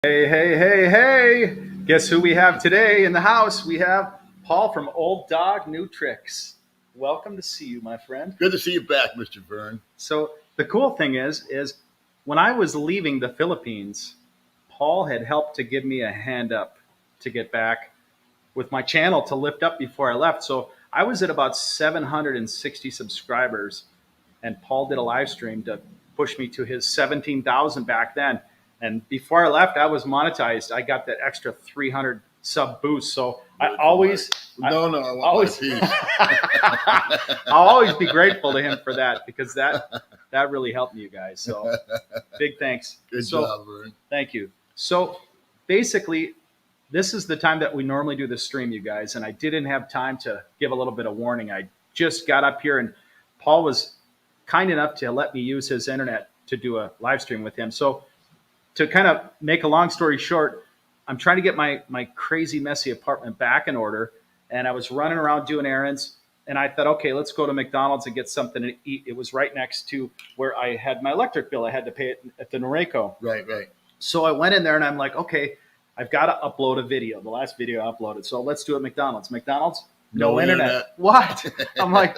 Hey, hey, hey, hey. Guess who we have today in the house? We have Paul from Old Dog New Tricks. Welcome to see you, my friend. Good to see you back, Mr. Vern. So the cool thing is when I was leaving the Philippines, Paul had helped to give me a hand up to get back with my channel to lift up before I left. So I was at about 760 subscribers, and Paul did a live stream to push me to his 17,000 back then. And before I left, I was monetized. I got that extra 300 sub boost. So I always, No, I want always, my piece. I'll always be grateful to him for that because that really helped me, you guys. So big thanks. Good job, Vern. Thank you. So basically, this is the time that we normally do the stream, you guys, and I didn't have time to give a little bit of warning. I just got up here, and Paul was kind enough to let me use his internet to do a live stream with him. So to kind of make a long story short, I'm trying to get my crazy, messy apartment back in order, and I was running around doing errands, and I thought, okay, let's go to McDonald's and get something to eat. It was right next to where I had my electric bill. I had to pay it at the Norco. Right. So I went in there, and I'm like, okay, I've got to upload a video, the last video I uploaded. So let's do it at McDonald's. McDonald's, no internet. What? I'm like,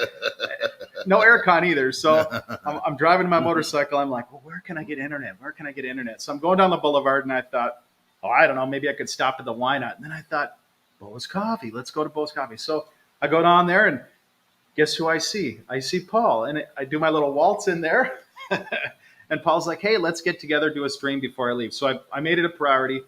no aircon either. So I'm driving my motorcycle. I'm like, well, where can I get internet? Where can I get internet? So I'm going down the boulevard, and I thought, oh, I don't know, maybe I could stop at the Why Not? And then I thought, Bo's Coffee. Let's go to Bo's Coffee. So I go down there, and guess who I see? I see Paul, and I do my little waltz in there. And Paul's like, hey, let's get together, do a stream before I leave. So I made it a priority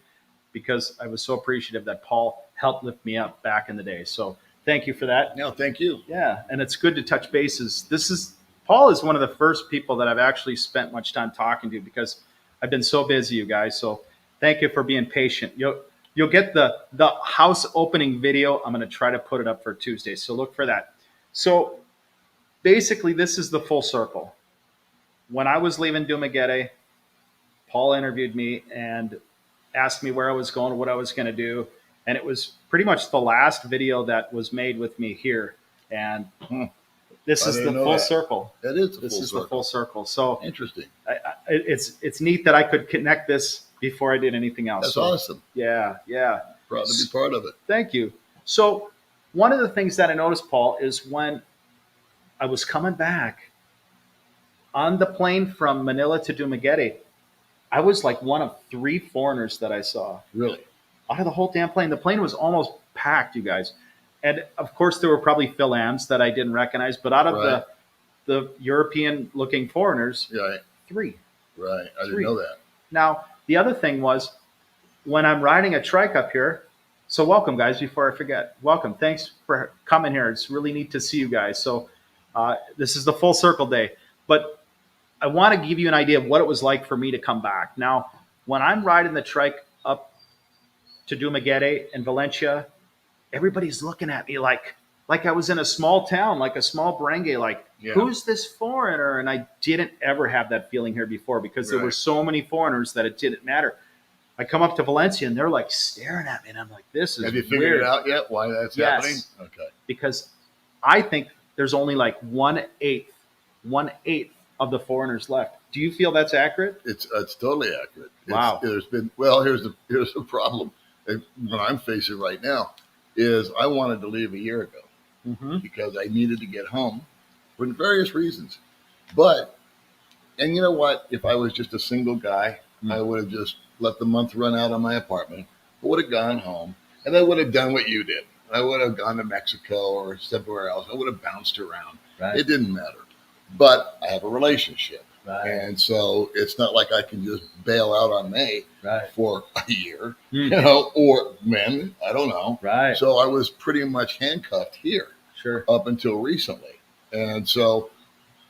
because I was so appreciative that Paul helped lift me up back in the day. So thank you for that. No, thank you. Yeah, and it's good to touch bases. Paul is one of the first people that I've actually spent much time talking to because I've been so busy, you guys. So thank you for being patient. You'll get the house opening video. I'm going to try to put it up for Tuesday, so look for that. So basically, this is the full circle. When I was leaving Dumaguete, Paul interviewed me and asked me where I was going, what I was going to do. And it was pretty much the last video that was made with me here. And this is the full circle. That is the full circle. So interesting. It's neat that I could connect this before I did anything else. That's awesome. Yeah. Proud to be part of it. Thank you. So one of the things that I noticed, Paul, is when I was coming back on the plane from Manila to Dumaguete, I was like one of 3 foreigners that I saw. Really? Out of the whole damn plane. The plane was almost packed, you guys. And of course, there were probably Phil-Ams that I didn't recognize, but out of the European-looking foreigners, 3. Right. I didn't know that. Now, the other thing was when I'm riding a trike up here, so welcome, guys, before I forget. Welcome. Thanks for coming here. It's really neat to see you guys. So this is the full circle day. But I want to give you an idea of what it was like for me to come back. Now, when I'm riding the trike up to Dumaguete and Valencia, everybody's looking at me like I was in a small town, like a small barangay, like, who's this foreigner? And I didn't ever have that feeling here before because there were so many foreigners that it didn't matter. I come up to Valencia, and they're like staring at me, and I'm like, this is weird. Have you figured it out yet why that's happening? Okay. Because I think there's only like 1/8 of the foreigners left. Do you feel that's accurate? It's totally accurate. Wow. Here's the problem that I'm facing right now is I wanted to leave a year ago because I needed to get home for various reasons. And you know what? If I was just a single guy, I would have just let the month run out on my apartment. I would have gone home, and I would have done what you did. I would have gone to Mexico or somewhere else. I would have bounced around. Right. It didn't matter. But I have a relationship. Right. And so it's not like I can just bail out on May for a year, or when, I don't know. Right. So I was pretty much handcuffed here up until recently. And so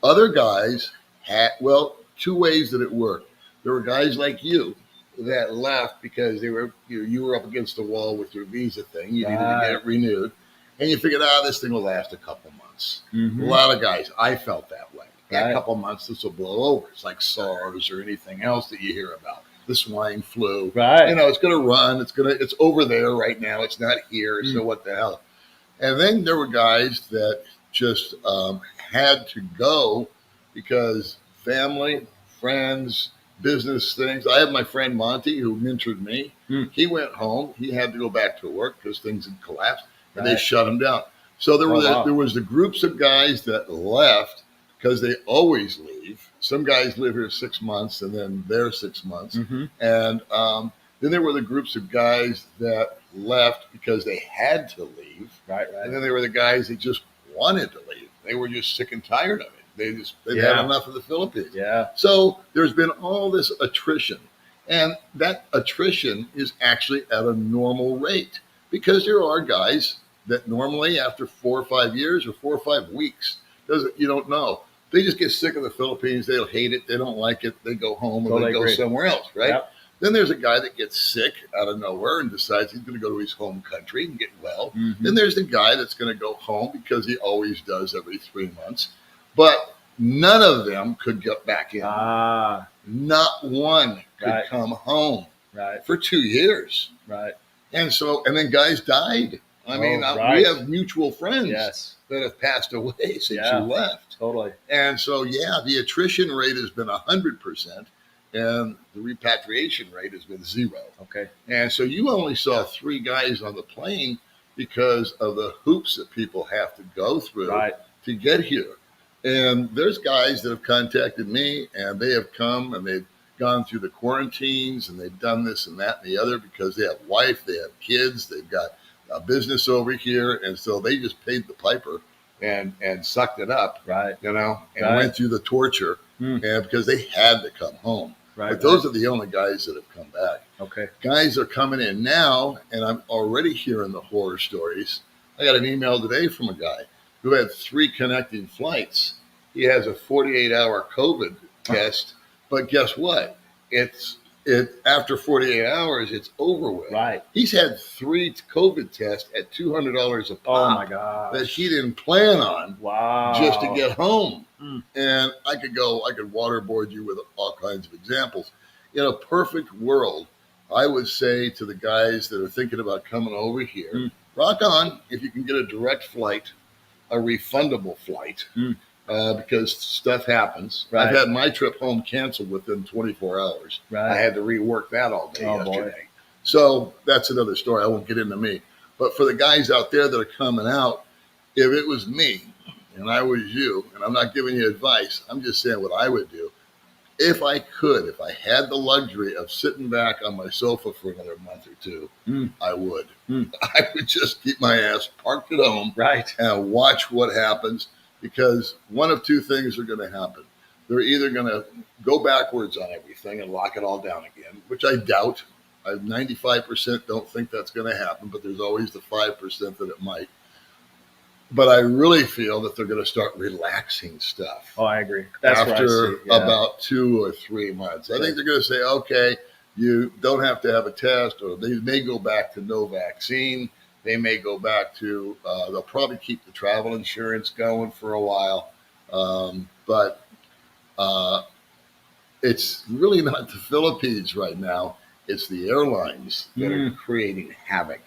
other guys had, 2 ways that it worked. There were guys like you that left because they were, you were up against the wall with your visa thing. You needed to get it renewed. And you figured, this thing will last a couple months. A lot of guys, I felt that way. A couple months, this will blow over. It's like SARS or anything else that you hear about. The swine flu. Right. It's going to run. It's over there right now. It's not here. So what the hell? And then there were guys that just had to go because family, friends, business things. I have my friend Monty who mentored me. Mm. He went home. He had to go back to work because things had collapsed, and they Right. shut him down. So there Wow. was the groups of guys that left because they always leave. Some guys live here 6 months and then they're 6 months, and then there were the groups of guys that left because they had to leave. Right. And then there were the guys that just wanted to leave. They were just sick and tired of it. They've had enough of the Philippines. Yeah. So there's been all this attrition. And that attrition is actually at a normal rate because there are guys that normally after 4 or 5 years or 4 or 5 weeks, you don't know. They just get sick of the Philippines. They'll hate it. They don't like it. They go home or they go somewhere else, right? Yep. Then there's a guy that gets sick out of nowhere and decides he's going to go to his home country and get well. Then there's the guy that's going to go home because he always does every 3 months. But none of them could get back in. Not one could come home for 2 years. Right. And then guys died. I mean, we have mutual friends that have passed away since you left. Totally. And so, the attrition rate has been 100%. And the repatriation rate has been 0. Okay. And so you only saw 3 guys on the plane because of the hoops that people have to go through to get here. And there's guys that have contacted me and they have come and they've gone through the quarantines and they've done this and that and the other because they have wife, they have kids, they've got a business over here. And so they just paid the piper and sucked it up, and went through the torture and because they had to come home. But those are the only guys that have come back. Okay. Guys are coming in now, and I'm already hearing the horror stories. I got an email today from a guy who had 3 connecting flights. He has a 48-hour COVID test, but guess what? After 48 hours, it's over with. Right. He's had 3 COVID tests at $200 a pop. Oh my God. That he didn't plan on. Wow. Just to get home. And I could waterboard you with all kinds of examples. In a perfect world, I would say to the guys that are thinking about coming over here, rock on if you can get a direct flight, a refundable flight, because stuff happens. I've had my trip home canceled within 24 hours. I had to rework that all day yesterday. Boy. So that's another story. I won't get into me. But for the guys out there that are coming out, if it was me and I was you, and I'm not giving you advice, I'm just saying what I would do. If I had the luxury of sitting back on my sofa for another month or 2, I would. I would just keep my ass parked at home and watch what happens, because one of 2 things are going to happen. They're either going to go backwards on everything and lock it all down again, which I doubt. I 95% don't think that's going to happen, but there's always the 5% that it might. But I really feel that they're going to start relaxing stuff. Oh, I agree. That's after about 2 or 3 months. I think they're going to say, okay, you don't have to have a test, or they may go back to no vaccine. They may go back to, they'll probably keep the travel insurance going for a while. But it's really not the Philippines right now. It's the airlines that are creating havoc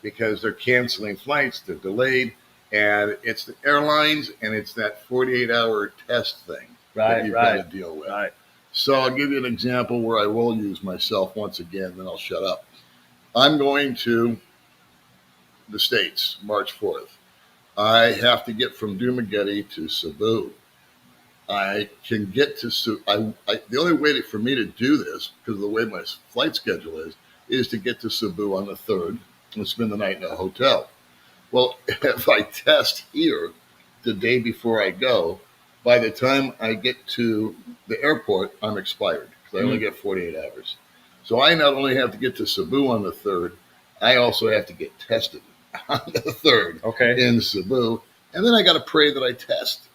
because they're canceling flights, they're delayed. And it's the airlines, and it's that 48-hour test thing that you've got to deal with. So I'll give you an example where I will use myself once again, then I'll shut up. I'm going to the States March 4th. I have to get from Dumaguete to Cebu. I can get to Cebu. The only way for me to do this, because of the way my flight schedule is to get to Cebu on the 3rd and spend the night in a hotel. Well, if I test here the day before I go, by the time I get to the airport, I'm expired because I only get 48 hours. So I not only have to get to Cebu on the 3rd, I also have to get tested on the 3rd in Cebu. And then I got to pray that I test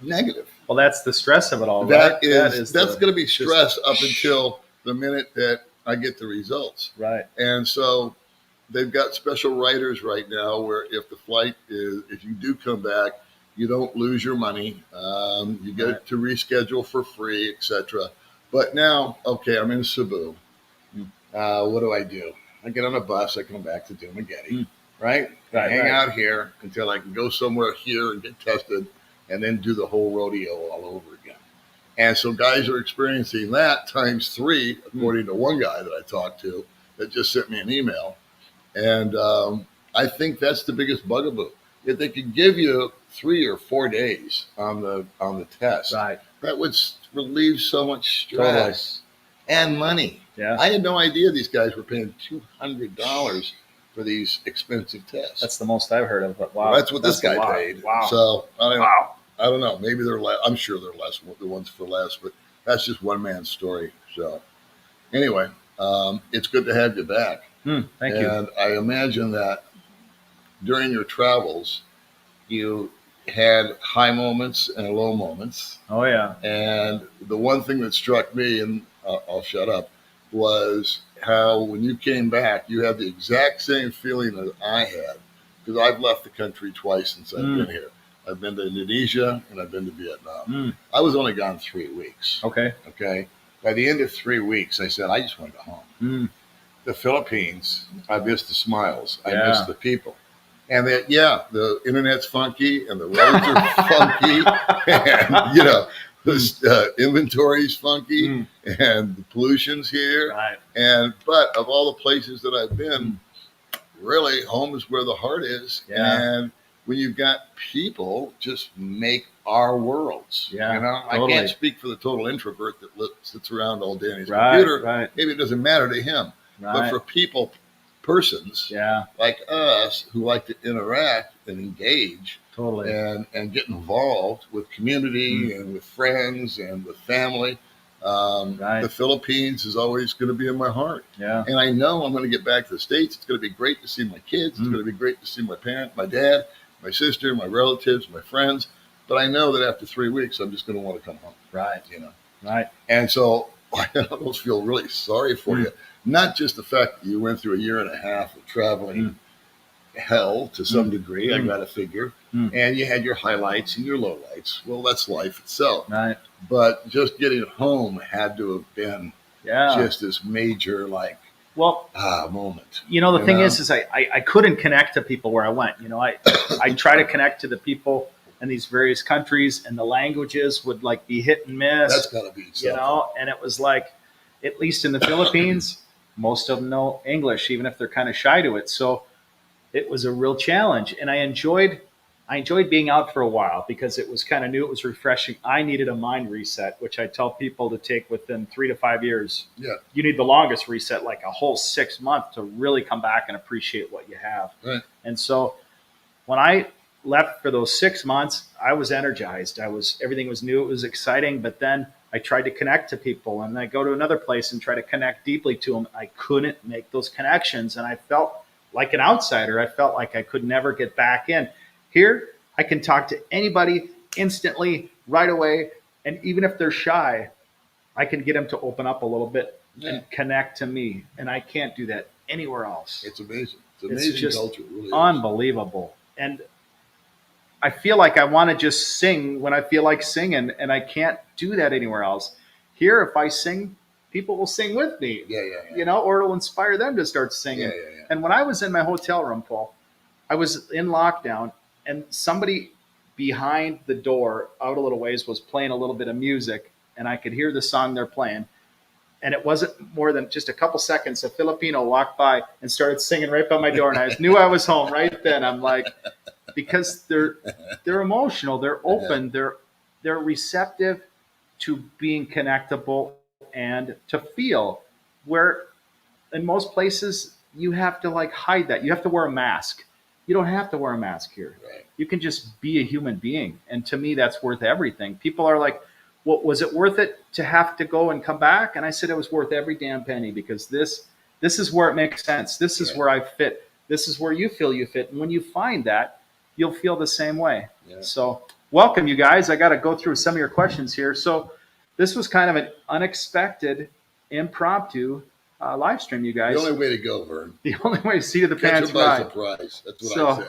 negative. Well, that's the stress of it all. That's going to be stress up until the minute that I get the results. Right. And so they've got special riders right now where if you do come back, you don't lose your money. You get to reschedule for free, etc. But now, I'm in Cebu. What do? I get on a bus. I come back to Dumaguete, right? Hang out here until I can go somewhere here and get tested, and then do the whole rodeo all over again. And so guys are experiencing that times 3, according to one guy that I talked to that just sent me an email. And I think that's the biggest bugaboo. If they could give you 3 or 4 days on the test, Right. that would relieve so much stress and money. Yeah. I had no idea these guys were paying $200 for these expensive tests. That's the most I've heard of. But wow, Well, that's what this guy paid. Wow. So I don't know. Maybe they're less. I'm sure they're less. The ones for less, but that's just one man's story. So anyway, it's good to have you back. Thank you. And I imagine that during your travels, you had high moments and low moments. Oh yeah. And the one thing that struck me, and I'll shut up, was how when you came back, you had the exact same feeling that I had, because I've left the country twice since I've been here. I've been to Indonesia and I've been to Vietnam. I was only gone 3 weeks. Okay. By the end of 3 weeks, I said, I just want to go home. The Philippines, I miss the smiles. I miss the people. And that, the internet's funky and the roads are funky and, the inventory's funky and the pollution's here. Right. But of all the places that I've been, really, home is where the heart is. Yeah. And when you've got people, just make our worlds. Yeah, totally. I can't speak for the total introvert that sits around all day on his Right, computer. right. Maybe it doesn't matter to him. Right. But for persons like us who like to interact and engage totally and get involved with community and with friends and with family, the Philippines is always going to be in my heart. Yeah. And I know I'm going to get back to the States. It's going to be great to see my kids. It's going to be great to see my parents, my dad, my sister, my relatives, my friends. But I know that after 3 weeks, I'm just going to want to come home. Right. Right. And so I almost feel really sorry for you. Not just the fact that you went through a year and a half of traveling hell to some degree, I got to figure. And you had your highlights and your lowlights. Well, that's life itself. Right. But just getting home had to have been just this major, moment. The thing is I couldn't connect to people where I went. I try to connect to the people in these various countries, and the languages would be hit and miss. That's got to be something. And it was at least in the Philippines, most of them know English, even if they're kind of shy to it. So it was a real challenge, and I enjoyed being out for a while because it was kind of new. It was refreshing. I needed a mind reset, which I tell people to take within 3 to 5 years. Yeah. You need the longest reset, like a whole 6 months, to really come back and appreciate what you have. Right. And so when I left for those 6 months, I was energized. Everything was new. It was exciting. But then I tried to connect to people, and I go to another place and try to connect deeply to them. I couldn't make those connections, and I felt like an outsider. I felt like I could never get back in. Here, I can talk to anybody instantly, right away, and even if they're shy, I can get them to open up a little bit and connect to me, and I can't do that anywhere else. It's amazing. It's amazing just culture. It really is. Unbelievable. And I feel like I want to just sing when I feel like singing, and I can't do that anywhere else. Here, if I sing, people will sing with me. Or it'll inspire them to start singing. And when I was in my hotel room, Paul, I was in lockdown, and somebody behind the door out a little ways was playing a little bit of music, and I could hear the song they're playing. And it wasn't more than just a couple seconds. A Filipino walked by and started singing right by my door, and I knew I was home right then. I'm like, because they're emotional, they're open, they're receptive to being connectable and to feel, where in most places you have to hide that. You have to wear a mask. You don't have to wear a mask here. Right. You can just be a human being. And to me, that's worth everything. People are like, well, was it worth it to have to go and come back? And I said it was worth every damn penny, because this is where it makes sense. This is where I fit. This is where you feel you fit. And when you find that, you'll feel the same way. Yeah. So welcome, you guys. I got to go through some of your questions here. So this was kind of an unexpected, impromptu live stream, you guys. The only way to go, Vern. The only way to see to the pants by ride. Surprise. That's what I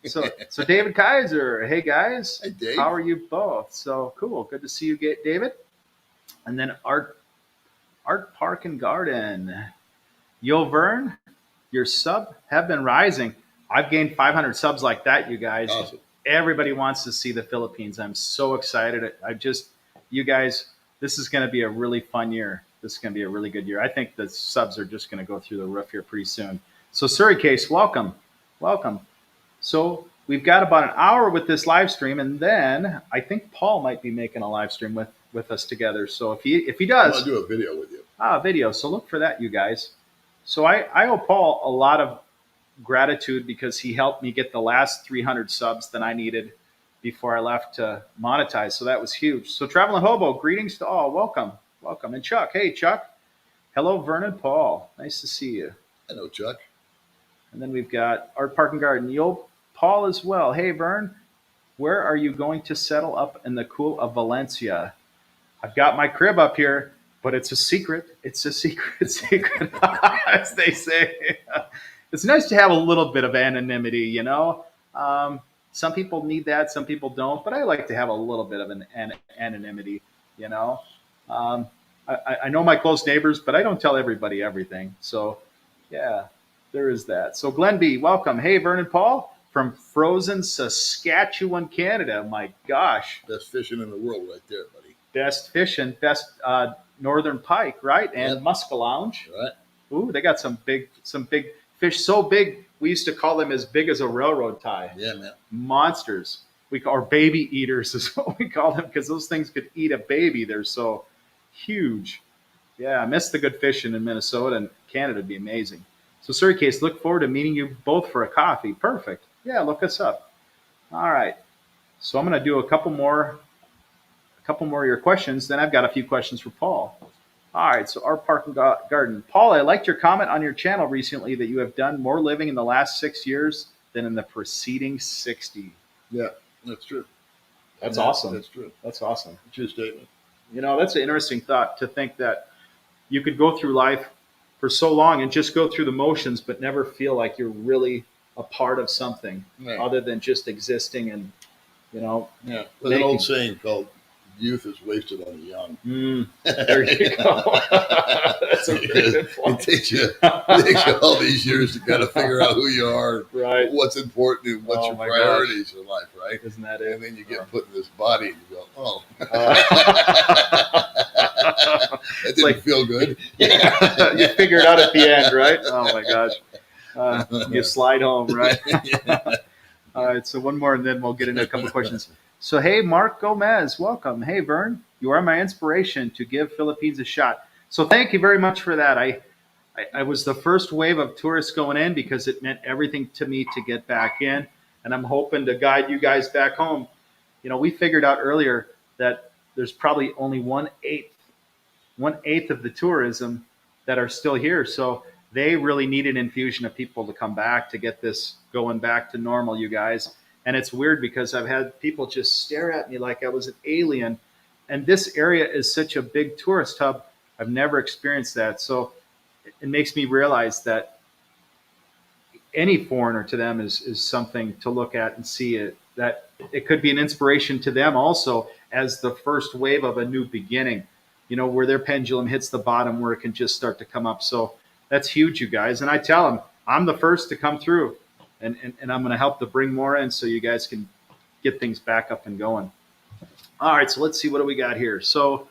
say. So David Kaiser, hey guys. Hey Dave. How are you both? So cool. Good to see you, David. And then Art Park and Garden. Yo, Vern, your sub have been rising. I've gained 500 subs like that, you guys. Awesome. Everybody wants to see the Philippines. I'm so excited. You guys this is going to be a really fun year. This is going to be a really good year. I think the subs are just going to go through the roof here pretty soon. So Surrey Case, welcome. Welcome. So we've got about an hour with this live stream, and then I think Paul might be making a live stream with us together. So if he does, I'll do a video with you. Video. So look for that, you guys. So I owe Paul a lot of gratitude because he helped me get the last 300 subs that I needed before I left to monetize. So that was huge. So Traveling Hobo, greetings to all. Welcome. Welcome. And Chuck. Hey, Chuck. Hello, Vern and Paul. Nice to see you. Hello, Chuck. And then we've got Art Park and Garden. Yo, Paul as well. Hey, Vern, where are you going to settle up in the cool of Valencia? I've got my crib up here, but it's a secret. It's a secret, as they say. It's nice to have a little bit of anonymity, you know. Some people need that, some people don't, but I like to have a little bit of an anonymity, you know. I know my close neighbors, but I don't tell everybody everything. So, yeah, there is that. So, Glenn B., welcome. Hey, Vern and Paul from frozen Saskatchewan, Canada. My gosh. Best fishing in the world right there, buddy. Best fishing, best northern pike, right? And muskellunge. Right. Ooh, they got some big fish, so big we used to call them as big as a railroad tie. Yeah, man. Monsters. Or baby eaters is what we call them because those things could eat a baby. They're so huge. Yeah, I miss the good fishing in Minnesota, and Canada would be amazing. So, Surrey Case, look forward to meeting you both for a coffee. Perfect. Yeah, look us up. All right. So I'm going to do a couple more of your questions. Then I've got a few questions for Paul. All right, so our park and garden. Paul, I liked your comment on your channel recently that you have done more living in the last 6 years than in the preceding 60. Yeah, that's true. That's awesome. That's true. That's awesome. True statement. You know, that's an interesting thought to think that you could go through life for so long and just go through the motions, but never feel like you're really a part of something other than just existing and, you know. Yeah, there's an old saying called youth is wasted on the young. There you go. That's a very good point. It takes you all these years to kind of figure out who you are, right? What's important, and what's your priorities in life, right? Isn't that it? And then you get put in this body, and you go, "Oh, that didn't feel good." Yeah, you figure it out at the end, right? Oh my gosh, you slide home, right? All right, so one more, and then we'll get into a couple of questions. So, hey, Mark Gomez, welcome. Hey, Vern, you are my inspiration to give Philippines a shot. So thank you very much for that. I was the first wave of tourists going in because it meant everything to me to get back in, and I'm hoping to guide you guys back home. You know, we figured out earlier that there's probably only 1/8 of the tourism that are still here. So they really need an infusion of people to come back to get this going back to normal, you guys. And it's weird because I've had people just stare at me like I was an alien. And this area is such a big tourist hub. I've never experienced that. So it makes me realize that any foreigner to them is something to look at and see it. That it could be an inspiration to them also as the first wave of a new beginning, you know, where their pendulum hits the bottom where it can just start to come up. So that's huge, you guys. And I tell them, I'm the first to come through. And I'm going to help to bring more in so you guys can get things back up and going. All right, so let's see, what do we got here? So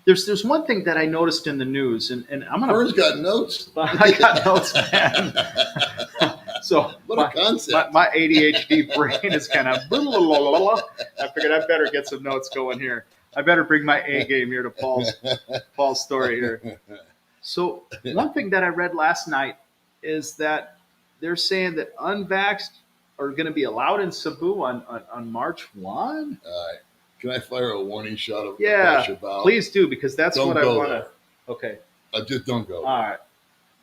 there's one thing that I noticed in the news, and I'm going to... Vern's got notes. I got notes, man. So what a concept. My ADHD brain is kind of... I figured I better get some notes going here. I better bring my A game here to Paul's story here. So one thing that I read last night is that they're saying that unvaxxed are going to be allowed in Cebu on March 1. All right. Can I fire a warning shot of please do, because that's what I want to. Okay. Just don't go. All right.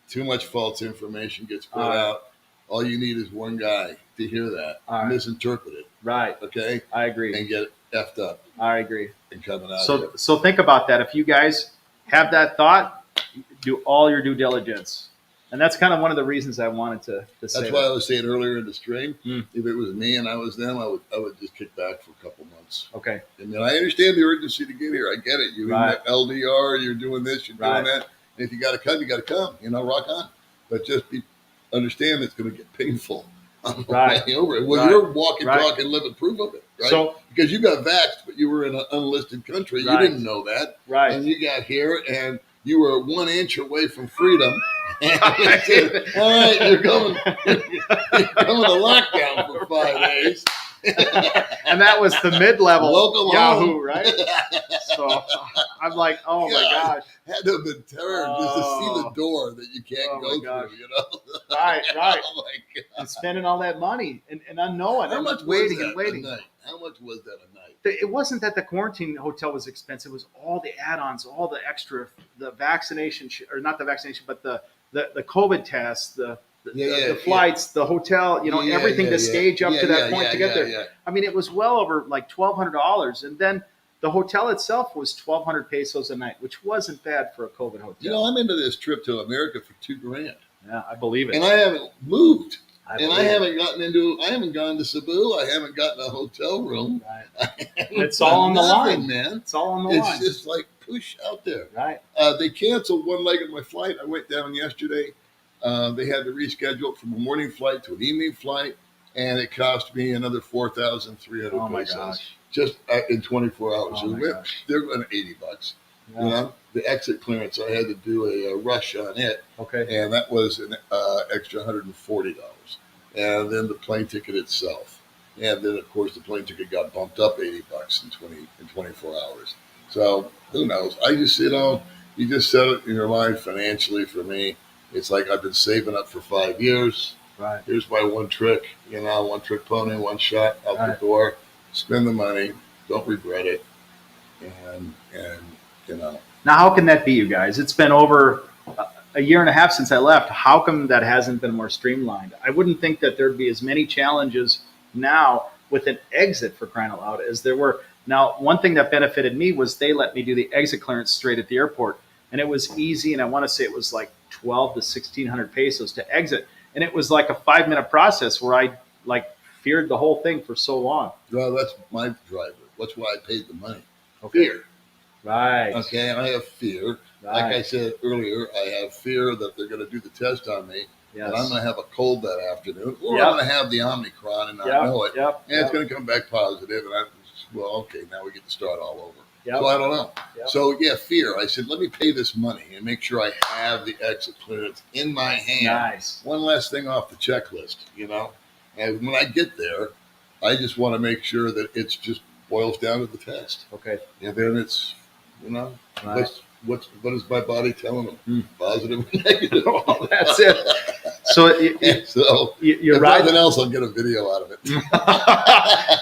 Too much false information gets put out. All you need is one guy to hear that, misinterpret it. Right. Okay. I agree. And get effed up. I agree. And coming out. So think about that. If you guys have that thought, do all your due diligence. And that's kind of one of the reasons I wanted to say. That's why I was saying earlier in the stream, if it was me and I was them, I would just kick back for a couple months. Okay. And then I understand the urgency to get here. I get it. You're in LDR, you're doing this, you're doing that. And if you got to come, you got to come. You know, rock on. But just understand it's going to get painful on the way over it. Well, you're walking, talking, living proof of it. right? So because you got vaxxed, but you were in an unlisted country. Right. You didn't know that. Right. And you got here and you were 1 inch away from freedom. And we said, all right, you're coming to lockdown for 5 days. And that was the mid-level Welcome Yahoo, home. right? So I'm like, oh my gosh. Had to have been terror just to see the Oh. door that you can't go through, you know? Right. Oh my God. And spending all that money and unknowing How and much waiting was that and waiting. a night? How much was that a night? It wasn't that the quarantine hotel was expensive. It was all the add-ons, all the extra, the vaccination, or not the vaccination, but the COVID tests, the flights, the hotel, everything to stage up to that point to get there. Yeah. I mean, it was well over like $1,200. And then the hotel itself was 1,200 pesos a night, which wasn't bad for a COVID hotel. I'm into this trip to America for $2,000. Yeah, I believe it. And I haven't moved. I haven't gone to Cebu. I haven't gotten a hotel room. Right. It's all on the line, man. It's all on the line. It's just like push out there. Right. They canceled one leg of my flight. I went down yesterday. They had to reschedule it from a morning flight to an evening flight, and it cost me another 4,300 Oh my pesos gosh. just in 24 hours. Oh my gosh. They're going $80. Yeah. The exit clearance, I had to do a rush on it. Okay. And that was an extra $140. And then the plane ticket itself. And then, of course, the plane ticket got bumped up $80 in 24 hours. So who knows? I just, you just set it in your mind financially for me. It's like I've been saving up for 5 years. Right. Here's my one trick, one trick pony, one shot out the door. Spend the money. Don't regret it. And Now, how can that be, you guys? It's been over a year and a half since I left. How come that hasn't been more streamlined? I wouldn't think that there'd be as many challenges now with an exit, for crying out loud, as there were. Now, one thing that benefited me was they let me do the exit clearance straight at the airport, and it was easy. And I want to say it was like 12 to 1,600 pesos to exit, and it was like a 5-minute process where I feared the whole thing for so long. Well, that's my driver. That's why I paid the money. Okay. Fear. Right. Okay, I have fear. Right. Like I said earlier, I have fear that they're going to do the test on me, Yes. and I'm going to have a cold that afternoon, or Yep. I'm going to have the Omicron and not know it, Yep. and it's going to come back positive, and okay, now we get to start all over. Yep. So I don't know. Yep. So yeah, fear. I said, let me pay this money and make sure I have the exit clearance in my hand. Nice. One last thing off the checklist, And when I get there, I just want to make sure that it's just boils down to the test. Okay. And then it's, Right. what is my body telling them? Positive or negative? Oh, that's it. So you're if right. nothing else, I'll get a video out of it.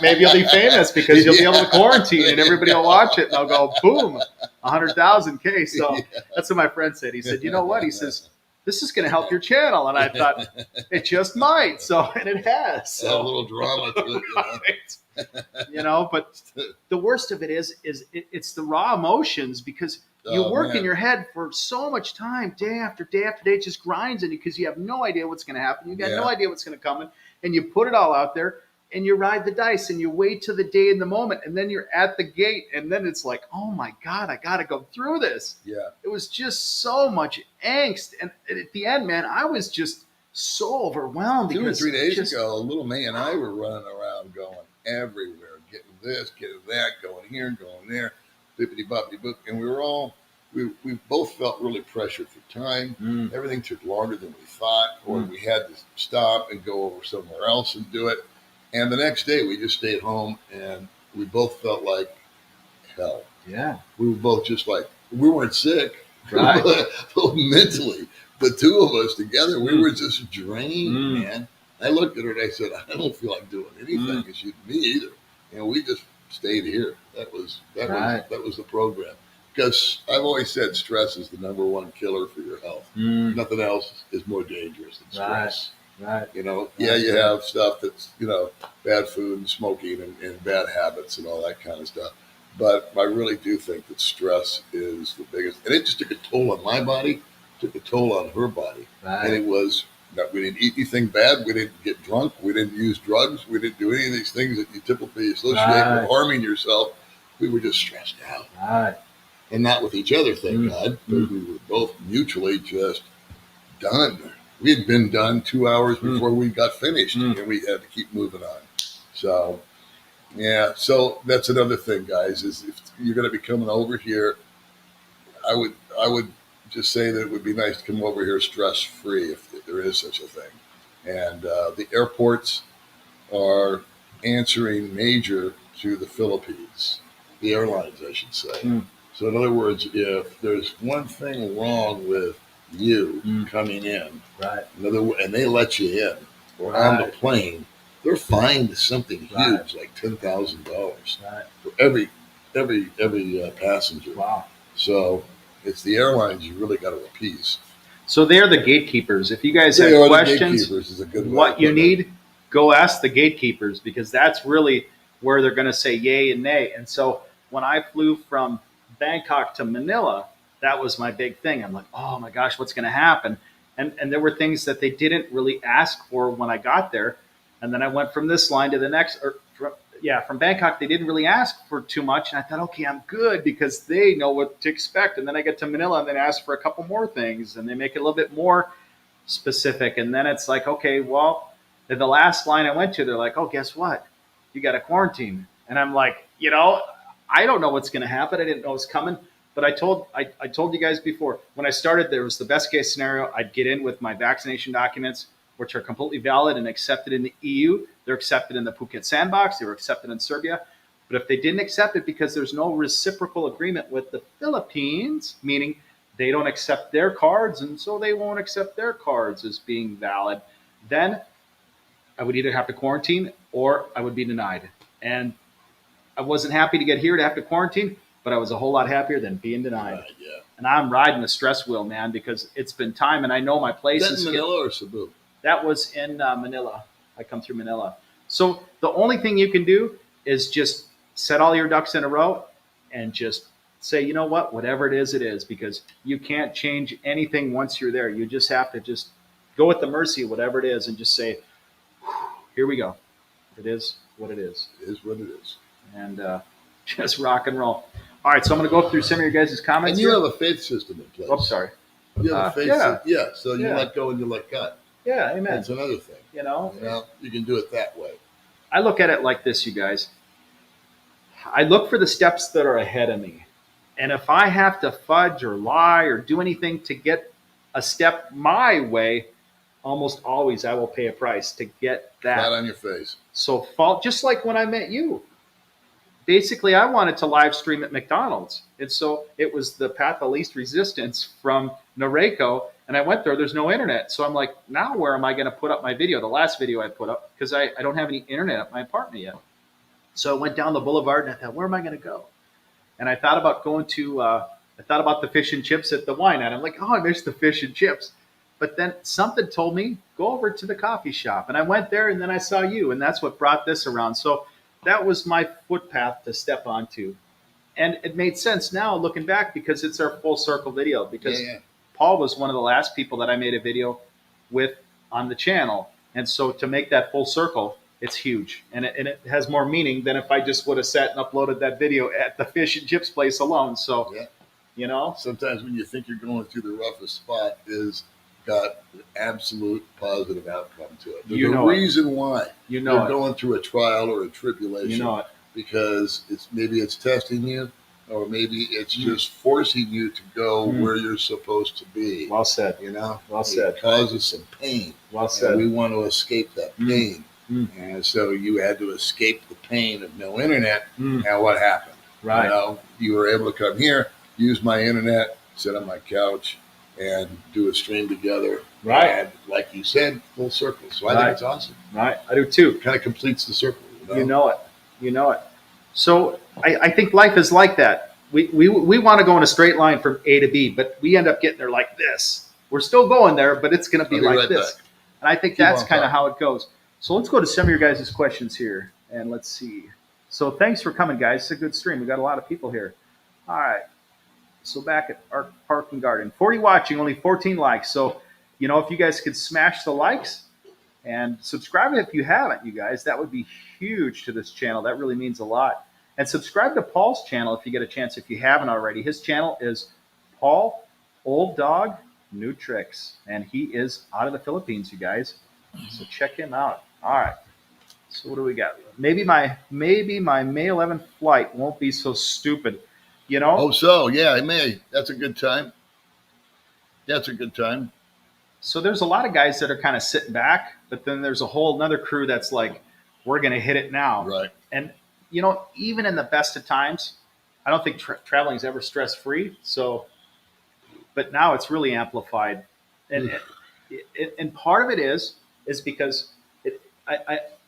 Maybe you'll be famous because you'll be able to quarantine and everybody will watch it and they'll go, boom, 100,000 case. So that's what my friend said. He said, you know what? He says, this is going to help your channel. And I thought, it just might. So, and it has. So. Add a little drama to it. Right. But the worst of it is it's the raw emotions because you work in your head for so much time, day after day after day. It just grinds in you because you have no idea what's going to happen. You got no idea what's going to come in. And you put it all out there and you ride the dice and you wait till the day in the moment. And then you're at the gate. And then it's like, oh my God, I got to go through this. Yeah. It was just so much angst. And at the end, man, I was just so overwhelmed. 2 or 3 days ago, ago, little May and I were running around going everywhere, getting this, getting that, going here, going there, bippity boppity boop. And we both felt really pressured for time. Everything took longer than we thought, or we had to stop and go over somewhere else and do it. And the next day we just stayed home and we both felt like hell. Yeah. We were both just like, we weren't sick, Right. but mentally, the two of us together, we were just drained, man. I looked at her and I said, I don't feel like doing anything. And she, me either. And we just stayed here. That was the program. Because I've always said stress is the #1 killer for your health. Nothing else is more dangerous than stress. Right. You have stuff that's, bad food and smoking and bad habits and all that kind of stuff. But I really do think that stress is the biggest. And it just took a toll on my body, took a toll on her body. Right. And it was, we didn't eat anything bad. We didn't get drunk. We didn't use drugs. We didn't do any of these things that you typically associate with harming yourself. We were just stressed out. Right. And not with each other, thank God. But we were both mutually just done. We had been done 2 hours before we got finished, and we had to keep moving on. So, Yeah. So that's another thing, guys. Is if you're going to be coming over here, I would just say that it would be nice to come over here stress free if there is such a thing. And the airports are answering major to the Philippines, the airlines, I should say. Mm. So, in other words, if there's one thing wrong with you coming in, Right. and they let you in or on the plane, they're fined something huge, like $10,000 for every passenger. Wow. So it's the airlines you really got to appease. So they're the gatekeepers. If you guys They have are the questions, gatekeepers is a good way what to you put it. need, go ask the gatekeepers, because that's really where they're going to say yay and nay. And so when I flew from Bangkok to Manila, that was my big thing. I'm like, oh my gosh, what's going to happen? And there were things that they didn't really ask for when I got there. And then I went from this line to the next, from Bangkok, they didn't really ask for too much. And I thought, okay, I'm good because they know what to expect. And then I get to Manila and then ask for a couple more things and they make it a little bit more specific. And then it's like, okay, well, the last line I went to, they're like, oh, guess what? You got to quarantine. And I'm like, I don't know what's going to happen. I didn't know it was coming. But I told you guys before, when I started, there was the best case scenario. I'd get in with my vaccination documents, which are completely valid and accepted in the EU. They're accepted in the Phuket sandbox. They were accepted in Serbia. But if they didn't accept it because there's no reciprocal agreement with the Philippines, meaning they don't accept their cards, and so they won't accept their cards as being valid, then I would either have to quarantine or I would be denied. And I wasn't happy to get here to have to quarantine, but I was a whole lot happier than being denied. Right, yeah. And I'm riding the stress wheel, man, because it's been time, and I know my place Is that in Manila or Cebu? That was in Manila. I come through Manila. So the only thing you can do is just set all your ducks in a row and just say, you know what, whatever it is, because you can't change anything once you're there. You just have to just go with the mercy of whatever it is and just say, here we go. It is what it is. It is what it is. And just rock and roll. All right, so I'm going to go through some of your guys' comments. And you here. have a faith system in place. Oh, sorry. You have a faith system. Yeah, so you let go and you let God. Yeah, amen. That's another thing. You can do it that way. I look at it like this, you guys. I look for the steps that are ahead of me. And if I have to fudge or lie or do anything to get a step my way, almost always I will pay a price to get that. Flat on your face. So just like when I met you. Basically, I wanted to live stream at McDonald's. And so it was the path of least resistance from Noreko. And I went there, there's no internet. So I'm like, now where am I going to put up my video? The last video I put up, because I don't have any internet at my apartment yet. So I went down the boulevard and I thought, where am I going to go? And I thought about going to, I thought about the fish and chips at the wine. And I'm like, oh, I miss the fish and chips. But then something told me, go over to the coffee shop. And I went there and then I saw you. And that's what brought this around. So that was my footpath to step onto. And it made sense now looking back because it's our full circle video. Because Paul was one of the last people that I made a video with on the channel. And so to make that full circle, it's huge. And it has more meaning than if I just would have sat and uploaded that video at the fish and chips place alone. So, sometimes when you think you're going through the roughest spot is got an absolute positive outcome to it. There's a reason why you're going through a trial or a tribulation. Because maybe it's testing you, or maybe it's just forcing you to go where you're supposed to be. Well said. Well said. It causes some pain. Well said. And we want to escape that pain. And so you had to escape the pain of no internet. Now what happened? Right. You were able to come here, use my internet, sit on my couch, and do a stream together. Right. And like you said, full circle. So I think it's awesome. Right. I do too. Kind of completes the circle. You know it. So I think life is like that. We want to go in a straight line from A to B, but we end up getting there like this. We're still going there, but it's going to be like this. Back. And I think that's kind of how it goes. So let's go to some of your guys' questions here, and let's see. So thanks for coming, guys. It's a good stream. We got a lot of people here. All right. So back at our Park and Garden, 40 watching, only 14 likes. So, if you guys could smash the likes and subscribe if you haven't, you guys, that would be huge to this channel. That really means a lot. And subscribe to Paul's channel if you get a chance, if you haven't already. His channel is Paul Old Dog New Tricks, and he is out of the Philippines, you guys. So check him out. All right. So what do we got? Maybe my May 11th flight won't be so stupid. You know, Oh, so yeah, I may. That's a good time. That's a good time. so there's a lot of guys that are kind of sitting back, but then there's a whole another crew that's like, we're going to hit it now. Right. And even in the best of times, I don't think traveling is ever stress free. So, but now it's really amplified, and and part of it is because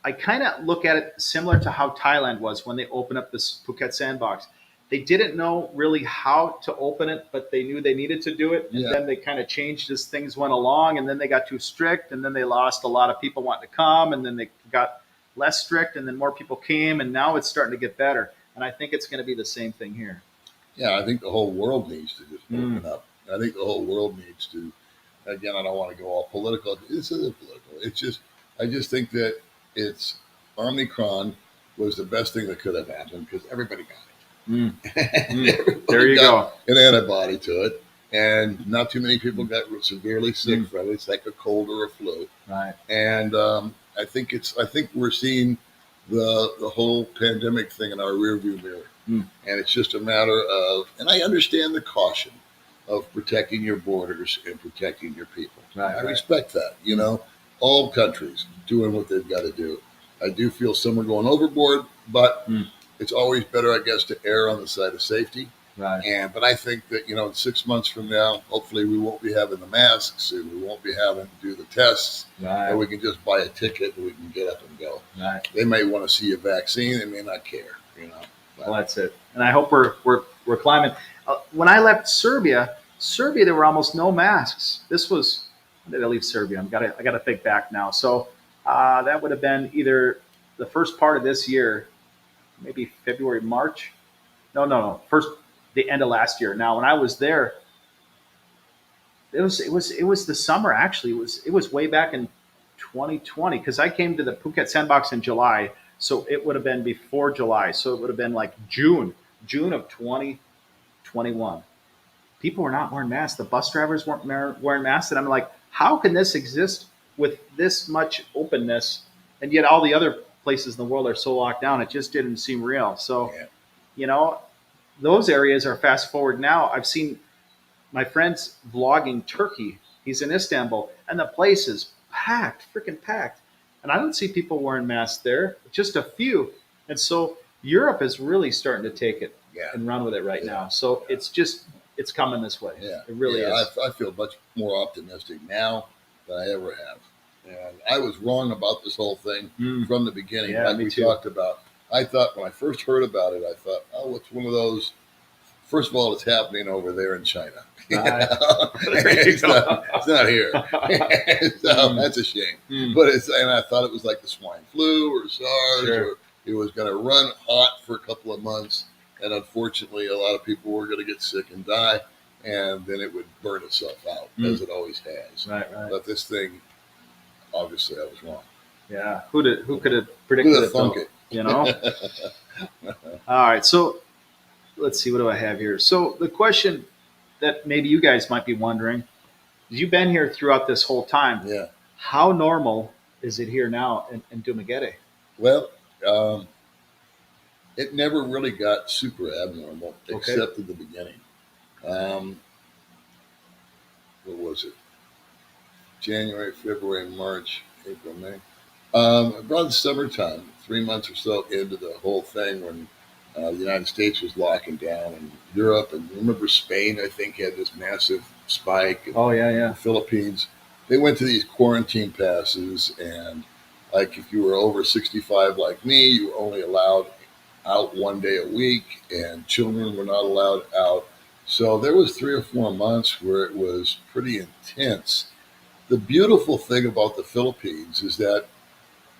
I kind of look at it similar to how Thailand was when they opened up this Phuket sandbox. They didn't know really how to open it, but they knew they needed to do it. And Yeah. then they kind of changed as things went along. And then they got too strict. And then they lost a lot of people wanting to come. And then they got less strict. And then more people came. And now it's starting to get better. And I think it's going to be the same thing here. Yeah, I think the whole world needs to just open up. I think the whole world needs to. Again, I don't want to go all political. This isn't political. It's just, I just think that it's Omicron was the best thing that could have happened because everybody got it. Everybody There you got an antibody to it, and not too many people got severely sick from it. It's like a cold or a flu. Right. And I think we're seeing the whole pandemic thing in our rearview mirror, and it's just a matter of. And I understand the caution of protecting your borders and protecting your people. Right, I respect that. All countries doing what they've got to do. I do feel some are going overboard, but it's always better, I guess, to err on the side of safety. Right. But I think that, in 6 months from now, hopefully we won't be having the masks and we won't be having to do the tests. Right. And we can just buy a ticket and we can get up and go. Right. They may want to see a vaccine. They may not care, Well, that's it. And I hope we're climbing. When I left Serbia, there were almost no masks. This was, when did I leave Serbia? I got to think back now. So that would have been either the first part of this year, maybe February, March. No. The end of last year. Now, when I was there, it was the summer. Actually, it was way back in 2020 because I came to the Phuket Sandbox in July, so it would have been before July. So it would have been like June of 2021. People were not wearing masks. The bus drivers weren't wearing masks, and I'm like, how can this exist with this much openness, and yet all the other places in the world are so locked down? It just didn't seem real. So, those areas are fast forward now. I've seen my friends vlogging Turkey. He's in Istanbul, and the place is packed, freaking packed. And I don't see people wearing masks there, just a few. And so Europe is really starting to take it and run with it right now. So it's coming this way. Yeah, it really is. I feel much more optimistic now than I ever have. And I was wrong about this whole thing from the beginning, Yeah, like me we too. talked about. I thought when I first heard about it, I thought, oh, it's one of those. First of all, it's happening over there in China. There you It's go. not here. So that's a shame. But and I thought it was like the swine flu or SARS, Sure. or it was going to run hot for a couple of months. And unfortunately, a lot of people were going to get sick and die. And then it would burn itself out, as it always has. Right. But this thing, obviously, I was wrong. Yeah. Who could have predicted Who'd it? have thunk Though? it? All right. So let's see. What do I have here? So the question that maybe you guys might be wondering is, you've been here throughout this whole time. Yeah. How normal is it here now in Dumaguete? Well, it never really got super abnormal, except at the beginning. What was it? January, February, March, April, May. Around the summertime, 3 months or so into the whole thing, when the United States was locking down, and Europe, and remember Spain, I think, had this massive spike. And Oh yeah. the Philippines, they went to these quarantine passes, and like if you were over 65 like me, you were only allowed out 1 day a week, and children were not allowed out. So there was 3 or 4 months where it was pretty intense. The beautiful thing about the Philippines is that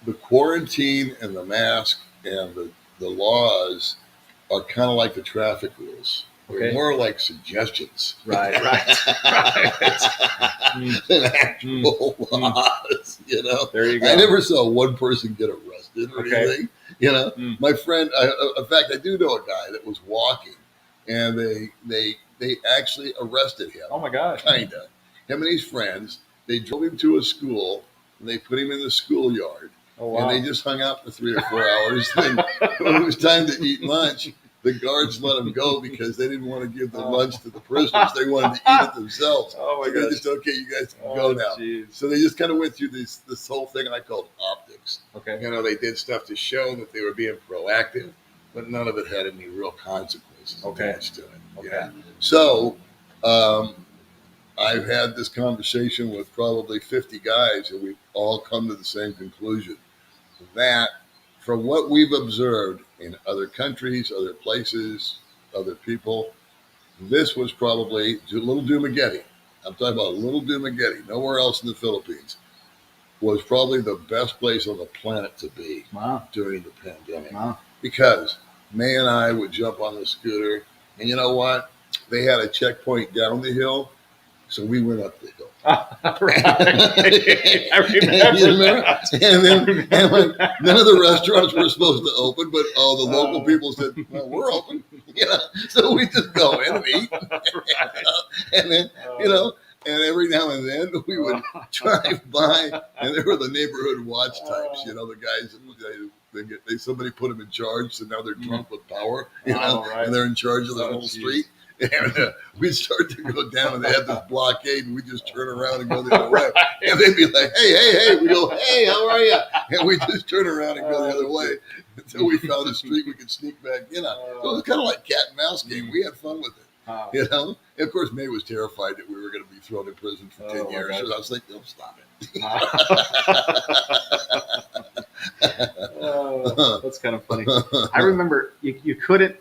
the quarantine and the mask and the laws are kind of like the traffic rules. They're more like suggestions. Right. Than actual laws, There you go. I never saw one person get arrested or anything. My friend, in fact, I do know a guy that was walking, and they actually arrested him. Oh my gosh. Kinda. Him and his friends, they drove him to a school, and they put him in the schoolyard. Oh, wow. And they just hung out for 3 or 4 hours. Then when it was time to eat lunch, the guards let them go because they didn't want to give the lunch to the prisoners. They wanted to eat it themselves. Oh, my so they gosh. just, okay, you guys can go now. Geez. So they just kind of went through this whole thing, and I called optics. Okay. You know, they did stuff to show that they were being proactive, but none of it had any real consequences attached to it. Okay. Yeah. So I've had this conversation with probably 50 guys, and we've all come to the same conclusion that from what we've observed in other countries, other places, other people, this was probably a little Dumageddon. I'm talking about Little Dumageddon, nowhere else in the Philippines, was probably the best place on the planet to be during the pandemic. Wow. Because May and I would jump on the scooter, and you know what? They had a checkpoint down the hill, so we went up the hill. Right. I remember. You remember? And like, none of the restaurants were supposed to open, but all the local people said, "Well, we're open." You know, so we just go in and eat, and then and every now and then we would drive by, and there were the neighborhood watch types. You know, the guys somebody put them in charge, so now they're drunk with power. You know, and they're in charge of the whole street. And we'd start to go down, and they had this blockade, and we'd just turn around and go the other way. And they'd be like, hey. We go, hey, how are you? And we just turn around and go the other way until we found a street we could sneak back in on. So it was kind of like cat and mouse game. We had fun with it. You know? And of course, May was terrified that we were going to be thrown in prison for 10 years. So I was like, no, stop it. That's kind of funny. I remember you couldn't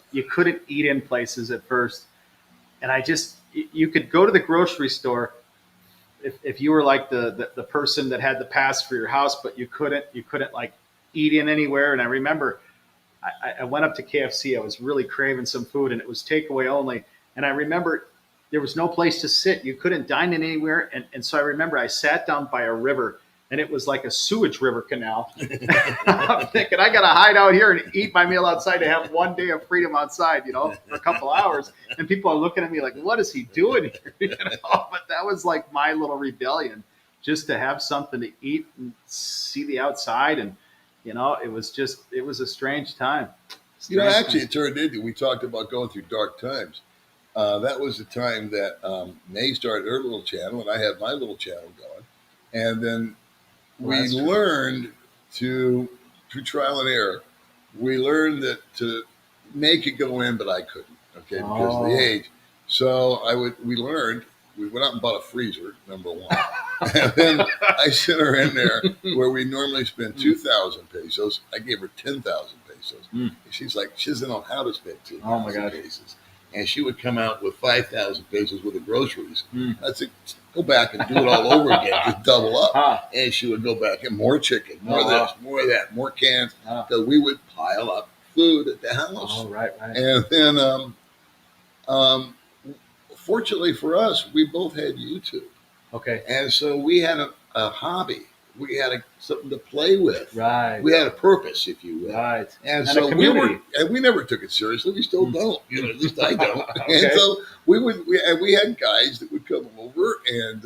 eat in places at first. And you could go to the grocery store if you were like the person that had the pass for your house, but you couldn't like eat in anywhere. And I remember I went up to KFC. I was really craving some food, and it was takeaway only. And I remember there was no place to sit. You couldn't dine in anywhere. And so I remember I sat down by a river, and it was like a sewage river canal. I'm thinking, I got to hide out here and eat my meal outside to have one day of freedom outside, for a couple hours. And people are looking at me like, what is he doing here? But that was like my little rebellion, just to have something to eat and see the outside. And, it was a strange time. Actually, it turned into, we talked about going through dark times. That was the time that May started her little channel, and I had my little channel going. And then we learned through trial and error, we learned that May could go in, but I couldn't, because of the age. So we went out and bought a freezer, number one. And then I sent her in there where we normally spend 2,000 pesos. I gave her 10,000 pesos. And she's like, she doesn't know how to spend 2,000 pesos. And she would come out with 5,000 pesos worth of groceries. I'd say, go back and do it all over again, just double up. And she would go back and more chicken, more this, more that, more cans. So we would pile up food at the house. Right. And then, fortunately for us, we both had YouTube. Okay. And so we had a hobby. We had something to play with. Right. We had a purpose, if you will. Right. And so we never took it seriously. We still don't. At least I don't. Okay. And so we had guys that would come over and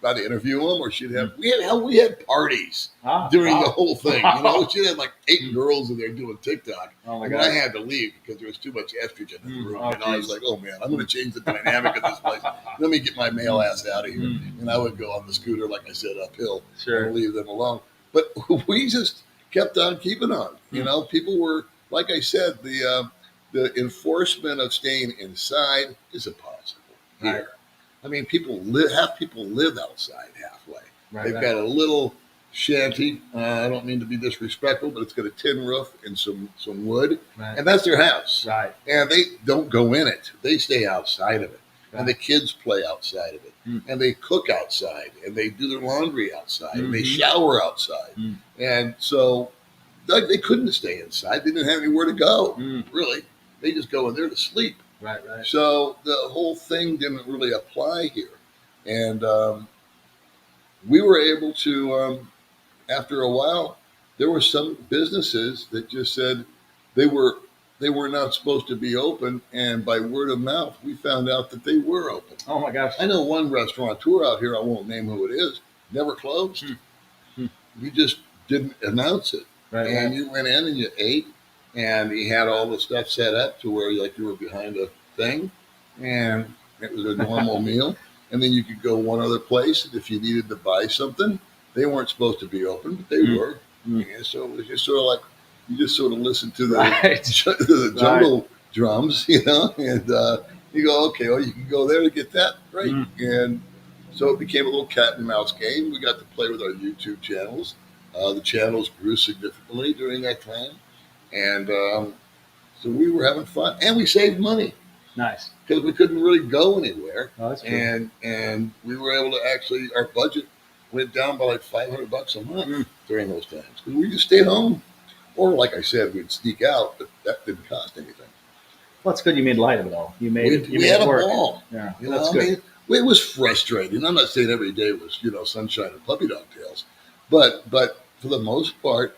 I'd interview them, or she'd have. We had parties during the whole thing. She'd have like 8 girls in there doing TikTok. Oh my God! I had to leave because there was too much estrogen in the room. And I was like, oh man, I'm going to change the dynamic of this place. Let me get my male ass out of here. And I would go on the scooter, like I said, uphill. Sure. And leave them alone. But we just kept on keeping on. People were, like I said, the enforcement of staying inside is impossible here. Right. I mean, half people live outside halfway. Right, They've got a little shanty. I don't mean to be disrespectful, but it's got a tin roof and some wood, and that's their house. Right. And they don't go in it. They stay outside of it. Right. And the kids play outside of it. And they cook outside, and they do their laundry outside, and they shower outside. And so they couldn't stay inside. They didn't have anywhere to go, really. They just go in there to sleep. Right. So the whole thing didn't really apply here. And we were able to, after a while, there were some businesses that just said they were not supposed to be open. And by word of mouth, we found out that they were open. Oh, my gosh. I know one restaurateur out here, I won't name who it is, never closed. We just didn't announce it. Right. And you went in and you ate, and he had all the stuff set up to where like you were behind a thing, and it was a normal meal. And then you could go one other place, and if you needed to buy something, they weren't supposed to be open, but they were. And so it was just sort of like you just sort of listened to the, the jungle drums, you know, and you go, okay, well, you can go there to get that, great. And so it became a little cat and mouse game. We got to play with our YouTube channels. The channels grew significantly during that time, and so we were having fun, and we saved money. Nice. Because we couldn't really go anywhere. Oh, that's true. And we were able to actually, our budget went down by like $500 a month during those times. Because we just stayed home. Or like I said, we'd sneak out, but that didn't cost anything. Well, it's good you made light of it all. You made we had it work. A ball. Yeah, you that's know, good. I mean, it was frustrating. I'm not saying every day was, you know, sunshine and puppy dog tails. But for the most part,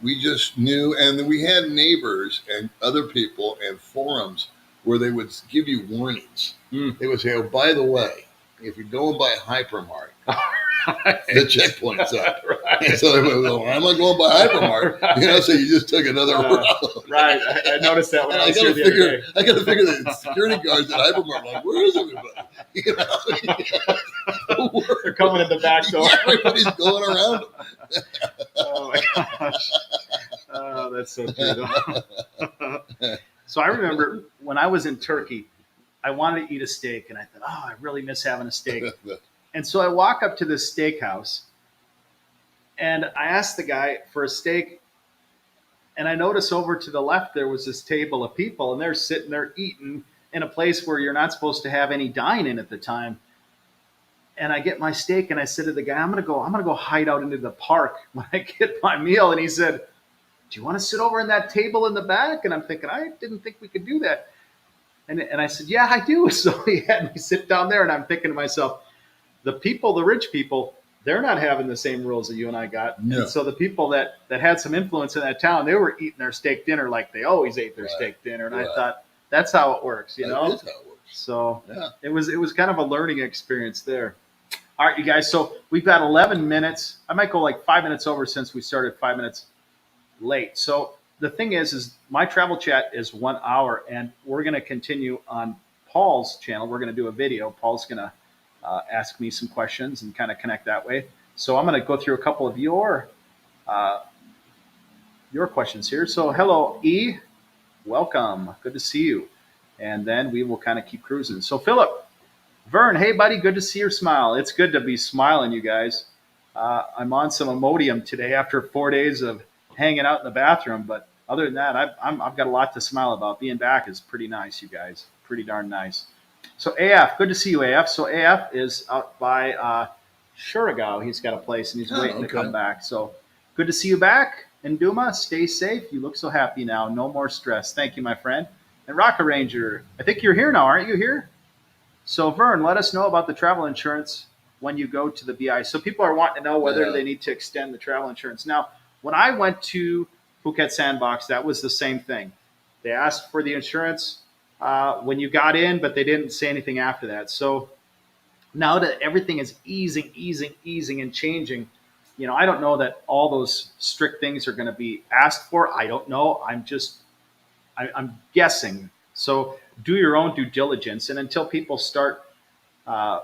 we just knew, and then we had neighbors and other people and forums where they would give you warnings. They would say, oh, by the way, if you're going by Hypermart, the checkpoint's up. And so they would go, why am I going by Hypermart? You know, so you just took another route. Right. I noticed that when I was here the other day. I got to figure the security guards at Hypermart, like, where is everybody? You know? They're coming in the back door. Yeah, everybody's going around them. Oh, my gosh. Oh, that's so true. So I remember when I was in Turkey, I wanted to eat a steak, and I thought, oh, I really miss having a steak. And so I walk up to this steakhouse, and I asked the guy for a steak, and I notice over to the left there was this table of people, and they're sitting there eating in a place where you're not supposed to have any dine-in at the time. And I get my steak, and I said to the guy, I'm gonna go hide out into the park when I get my meal. And he said, do you want to sit over in that table in the back? And I'm thinking, I didn't think we could do that. And I said, yeah, I do. So he had me sit down there, and I'm thinking to myself, the rich people, they're not having the same rules that you and I got. No. And so the people that had some influence in that town, they were eating their steak dinner like they always ate their steak dinner. And I thought, that's how it works, you know? That is how it works. So it was kind of a learning experience there. All right, you guys. So we've got 11 minutes. I might go like 5 minutes over since we started 5 minutes late. So the thing is my travel chat is 1 hour, and we're going to continue on Paul's channel. We're going to do a video. Paul's going to ask me some questions and kind of connect that way. So I'm going to go through a couple of your questions here. So hello, E. Welcome. Good to see you. And then we will kind of keep cruising. So Philip, Vern, hey, buddy, good to see your smile. It's good to be smiling, you guys. I'm on some Imodium today after 4 days of hanging out in the bathroom. But other than that, I've got a lot to smile about. Being back is pretty nice, you guys. Pretty darn nice. So AF, good to see you, AF. So AF is out by Surigao. He's got a place, and he's waiting to come back. So good to see you back. And Duma, stay safe. You look so happy now. No more stress. Thank you, my friend. And Rocker Ranger, I think you're here now, aren't you here? So Vern, let us know about the travel insurance when you go to the BI. So people are wanting to know whether they need to extend the travel insurance. Now, when I went to Phuket Sandbox, that was the same thing. They asked for the insurance when you got in, but they didn't say anything after that. So now that everything is easing and changing, you know, I don't know that all those strict things are going to be asked for. I don't know. I'm guessing. So do your own due diligence. And until people start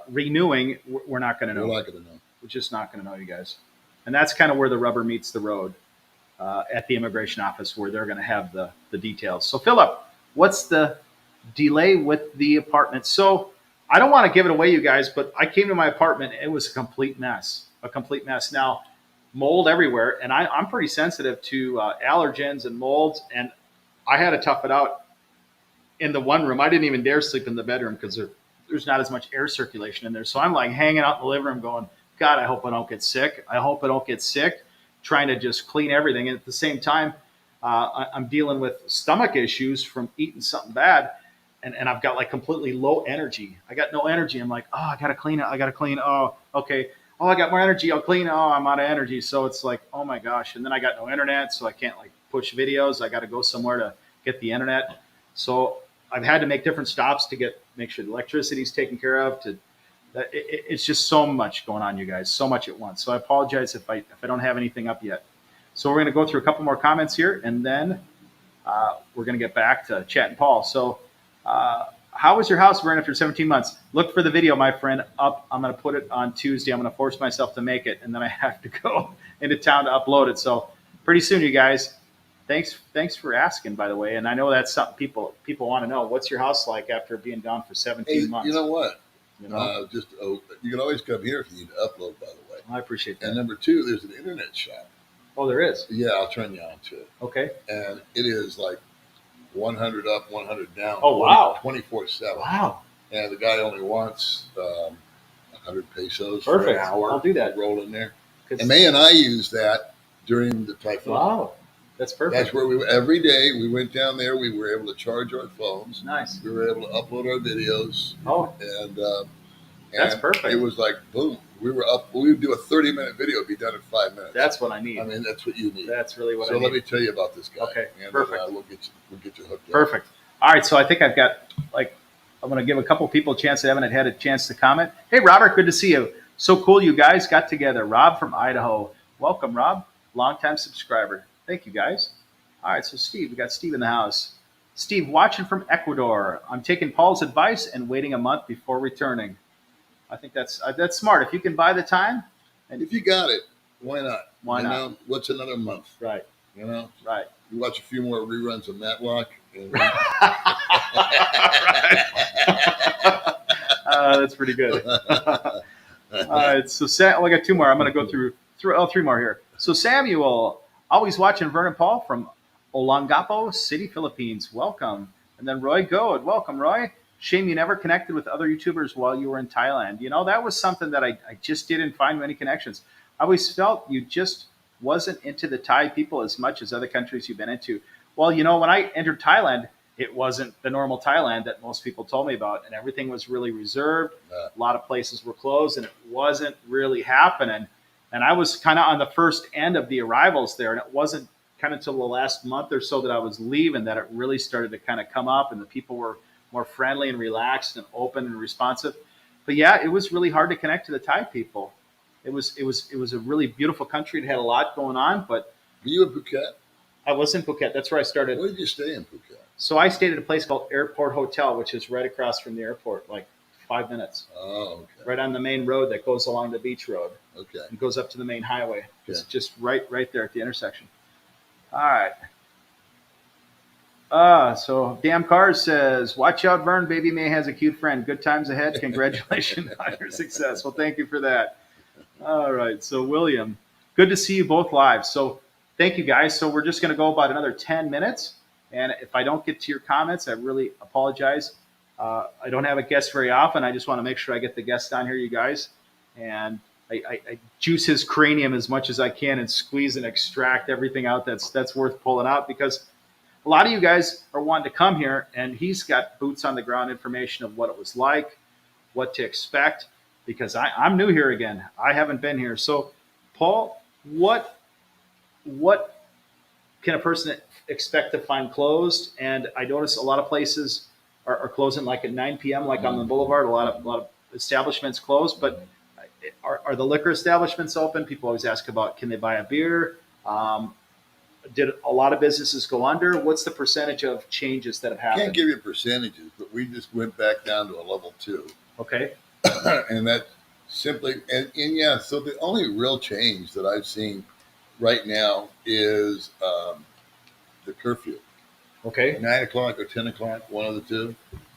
renewing, we're not going to know. We're not going to know. We're just not going to know, you guys. And that's kind of where the rubber meets the road at the immigration office, where they're going to have the details. So Philip, what's the delay with the apartment? So I don't want to give it away, you guys, but I came to my apartment. It was a complete mess. Now, mold everywhere. And I'm pretty sensitive to allergens and molds. And I had to tough it out in the one room. I didn't even dare sleep in the bedroom because there's not as much air circulation in there. So I'm like hanging out in the living room going, God, I hope I don't get sick. Trying to just clean everything. And at the same time, I'm dealing with stomach issues from eating something bad. And I've got like completely low energy. I got no energy. I'm like, oh, I got to clean it. Oh, okay. Oh, I got more energy. I'll clean it. Oh, I'm out of energy. So it's like, oh my gosh. And then I got no internet. So I can't like push videos. I got to go somewhere to get the internet. So I've had to make different stops to make sure the electricity is taken care of, to It's just so much going on, you guys, so much at once. So I apologize if I don't have anything up yet. So we're going to go through a couple more comments here, and then we're going to get back to Chat and Paul. So how was your house, Vern, after 17 months? Look for the video, my friend, up. I'm going to put it on Tuesday. I'm going to force myself to make it, and then I have to go into town to upload it. So pretty soon, you guys. Thanks for asking, by the way. And I know that's something people want to know. What's your house like after being gone for 17 months? You know what? You know? You can always come here if you need to upload, by the way. I appreciate that. And number two, there's an internet shop. Oh, there is? Yeah, I'll turn you on to it. Okay. And it is like 100 up, 100 down. Oh, wow. 24/7. Wow. And the guy only wants 100 pesos Perfect. for an hour. I'll do that. Roll in there. And May and I used that during the typhoon. Wow. That's perfect. That's where every day we went down there. We were able to charge our phones. Nice. We were able to upload our videos. Oh. And that's perfect. It was like, boom. We would do a 30-minute video, it'd be done in 5 minutes. That's what I need. I mean, that's what you need. That's really what I need. So let me tell you about this guy. Okay, and perfect. We'll get you hooked up. Perfect. All right, so I think I've got, I'm going to give a couple people a chance that haven't had a chance to comment. Hey, Robert, good to see you. So cool you guys got together. Rob from Idaho. Welcome, Rob. Longtime subscriber. Thank you, guys. All right, so Steve, we got Steve in the house. Steve, watching from Ecuador. I'm taking Paul's advice and waiting a month before returning. I think that's smart. If you can buy the time. And if you got it, why not? Why not? Know, what's another month? Right. You know? Right. You watch a few more reruns of Matlock. And that's pretty good. All right, so I got two more. I'm going to go through three more here. So Samuel, always watching Vern and Paul from Olongapo City, Philippines. Welcome. And then Roy Goad. Welcome, Roy. Shame you never connected with other YouTubers while you were in Thailand. You know, that was something that I just didn't find many connections. I always felt you just wasn't into the Thai people as much as other countries you've been into. Well, you know, when I entered Thailand, it wasn't the normal Thailand that most people told me about, and everything was really reserved. A lot of places were closed, and it wasn't really happening. And I was kind of on the first end of the arrivals there, and it wasn't kind of until the last month or so that I was leaving that it really started to kind of come up, and the people were more friendly and relaxed and open and responsive. But yeah, it was really hard to connect to the Thai people. It was a really beautiful country. It had a lot going on, but were you in Phuket? I was in Phuket. That's where I started. Where did you stay in Phuket? So I stayed at a place called Airport Hotel, which is right across from the airport, like 5 minutes. Oh, okay. Right on the main road that goes along the beach road. Okay. And goes up to the main highway. Okay. It's just right there at the intersection. All right. So Damn Cars says, watch out, Vern. Baby May has a cute friend. Good times ahead. Congratulations on your success. Well, thank you for that. All right. So William, good to see you both live. So thank you, guys. So we're just going to go about another 10 minutes. And if I don't get to your comments, I really apologize. I don't have a guest very often. I just want to make sure I get the guest on here, you guys. And I juice his cranium as much as I can and squeeze and extract everything out that's worth pulling out, because a lot of you guys are wanting to come here, and he's got boots on the ground information of what it was like, what to expect, because I'm new here again. I haven't been here. So, Paul, what can a person expect to find closed? And I notice a lot of places are closing like at 9 p.m., like on the boulevard. A lot of establishments closed, but are the liquor establishments open? People always ask about, can they buy a beer? Did a lot of businesses go under? What's the percentage of changes that have happened? I can't give you percentages, but we just went back down to a level 2. Okay. And that simply, and yeah, so the only real change that I've seen right now is the curfew. Okay. 9 o'clock or 10 o'clock, one of the two.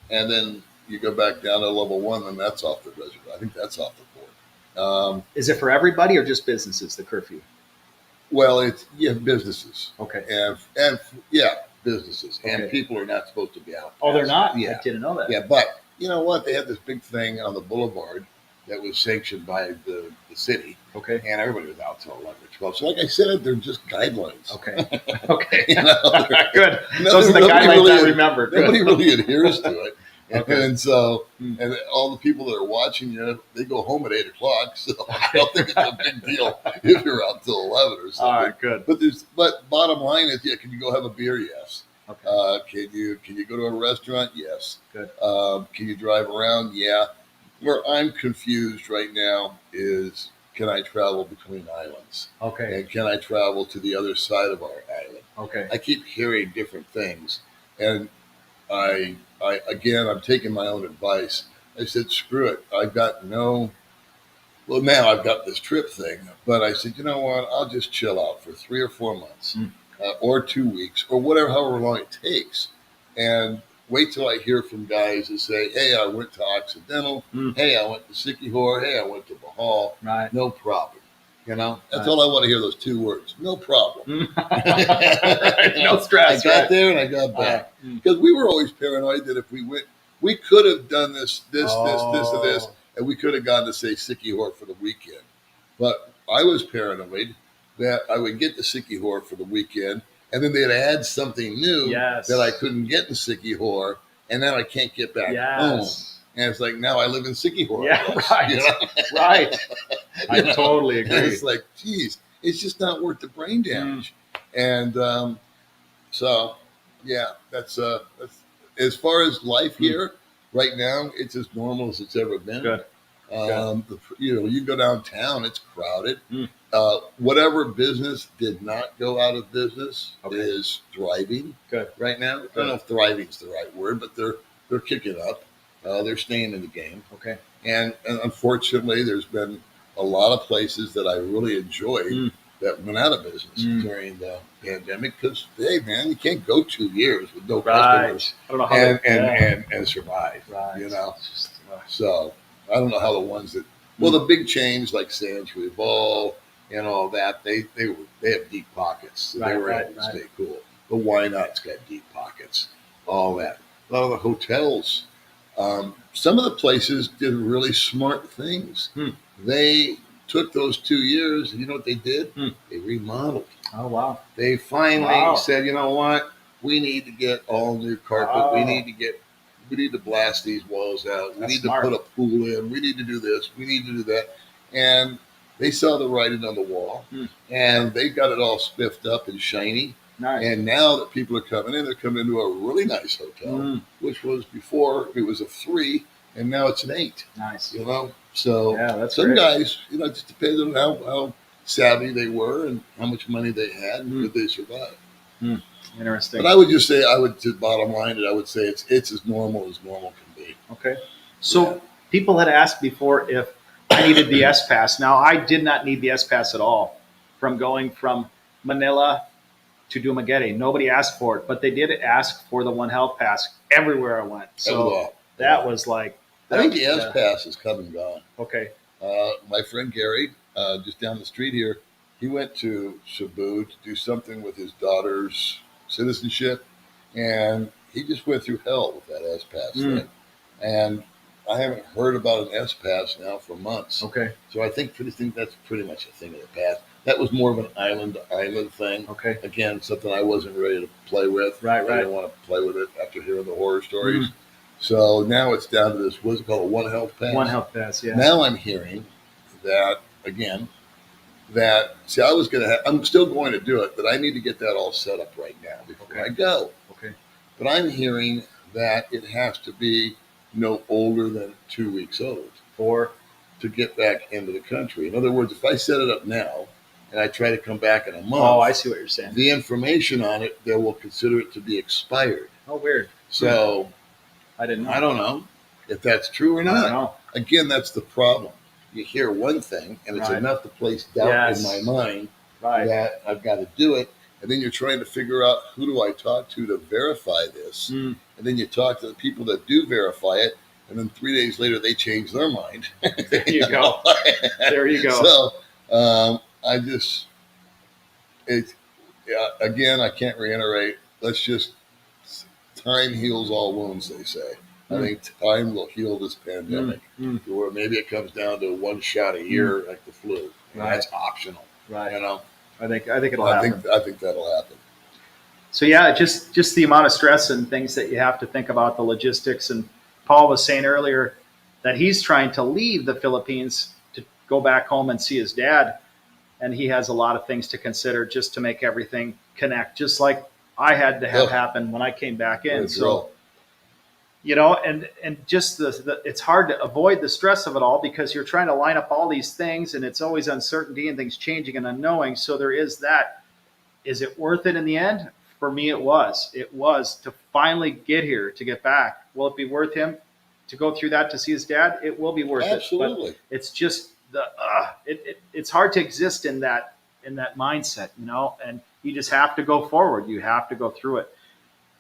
And then you go back down to level 1, and that's off the reservoir. I think that's off the board. Is it for everybody or just businesses, the curfew? Well, it's businesses. Okay. And businesses. Okay. And people are not supposed to be out. Oh, they're not? Yeah. I didn't know that. Yeah, but you know what? They had this big thing on the boulevard that was sanctioned by the city. Okay. And everybody was out till 11 or 12. So like I said, they're just guidelines. Okay. Okay. You know, good. Those are the guidelines I remember. Nobody really adheres to it. Okay. And so, and all the people that are watching you, they go home at 8 o'clock. So I don't think it's a big deal if you're out till 11 or something. All right, good. But bottom line is, can you go have a beer? Yes. Okay. Can you go to a restaurant? Yes. Good. Can you drive around? Yeah. where I'm confused right now is, can I travel between islands? Okay. And can I travel to the other side of our island? Okay. I keep hearing different things, and I'm taking my own advice. I said, screw it. I've got no. Well, now I've got this trip thing, but I said, you know what? I'll just chill out for 3 or 4 months, or 2 weeks, or whatever, however long it takes, and wait till I hear from guys that say, "Hey, I went to Occidental. Hey, I went to Sikihor. Hey, I went to Bahal. Right. No problem." That's Right. all I want to hear. Those 2 words, no problem. Right. No stress. I got there and I got back because we were always paranoid that if we went, we could have done this, and this, and we could have gone to say Sikihor for the weekend. But I was paranoid that I would get to Sikihor for the weekend, and then they'd add something new that I couldn't get in Sikihor, and then I can't get back home. And it's like, now I live in Sikihor. Yeah, right. Right. I totally agree. And it's like, geez, it's just not worth the brain damage. And so, yeah, that's as far as life here right now, it's as normal as it's ever been. Good. You go downtown, it's crowded. Whatever business did not go out of business is thriving. Good. Right now. I don't know if thriving is the right word, but they're kicking up. They're staying in the game. Okay. And unfortunately, there's been a lot of places that I really enjoyed that went out of business during the pandemic because, hey, man, you can't go 2 years with no customers I don't know how and survive. Right. So I don't know how the ones that the big chains like Sam's Revolve and all that they have deep pockets, so they were able to stay cool. The Why Not's got deep pockets, all that. A lot of the hotels. Some of the places did really smart things. They took those 2 years, and you know what they did? They remodeled. Oh, wow. They finally said, you know what? We need to get all new carpet. Wow. We need to blast these walls out. We need to put a pool in. We need to do this. We need to do that. And they saw the writing on the wall, and they got it all spiffed up and shiny. Nice. And now that people are coming in, they're coming into a really nice hotel, which was before it was a 3, and now it's an 8. Nice. So that's some great. guys, it just depends on how savvy they were and how much money they had and could they survive. Interesting. But I would just say, to bottom line it, I would say it's as normal can be. Okay. So people had asked before if I needed the S Pass. Now, I did not need the S Pass at all from going from Manila to Dumaguete. Nobody asked for it, but they did ask for the One Health Pass everywhere I went. So that was like... I think the S Pass has come and gone. Okay. My friend Gary, just down the street here, he went to Cebu to do something with his daughter's citizenship, and he just went through hell with that S Pass thing. And I haven't heard about an S Pass now for months. Okay. So I think that's pretty much a thing of the past. That was more of an island-to-island thing. Okay. Again, something I wasn't ready to play with. Right. I didn't want to play with it after hearing the horror stories. So now it's down to this, what's it called, One Health Pass? One Health Pass, yeah. Now I'm hearing that, again, I'm still going to do it, but I need to get that all set up right now before I go. Okay. But I'm hearing that it has to be no older than 2 weeks old to get back into the country. In other words, if I set it up now and I try to come back in a month. Oh, I see what you're saying. The information on it, they will consider it to be expired. Oh, weird. So I didn't know. I don't know if that's true or not. I don't know. Again, that's the problem. You hear one thing, and it's enough to place doubt in my mind that I've got to do it. And then you're trying to figure out, who do I talk to verify this? And then you talk to the people that do verify it, and then 3 days later they change their mind. There you go. There you go. So again, I can't reiterate. Time heals all wounds, they say. I think time will heal this pandemic. Or maybe it comes down to one shot a year, like the flu. That's optional. Right. I think it'll happen. I think that'll happen. So yeah, just the amount of stress and things that you have to think about, the logistics. And Paul was saying earlier that he's trying to leave the Philippines to go back home and see his dad, and he has a lot of things to consider just to make everything connect, just like I had to have happen when I came back in. So and just it's hard to avoid the stress of it all because you're trying to line up all these things, and it's always uncertainty and things changing and unknowing. So there is that. Is it worth it in the end? For me, it was. It was to finally get here, to get back. Will it be worth him to go through that to see his dad? It will be worth it. Absolutely. But it's just it's hard to exist in that mindset, and you just have to go forward. You have to go through it.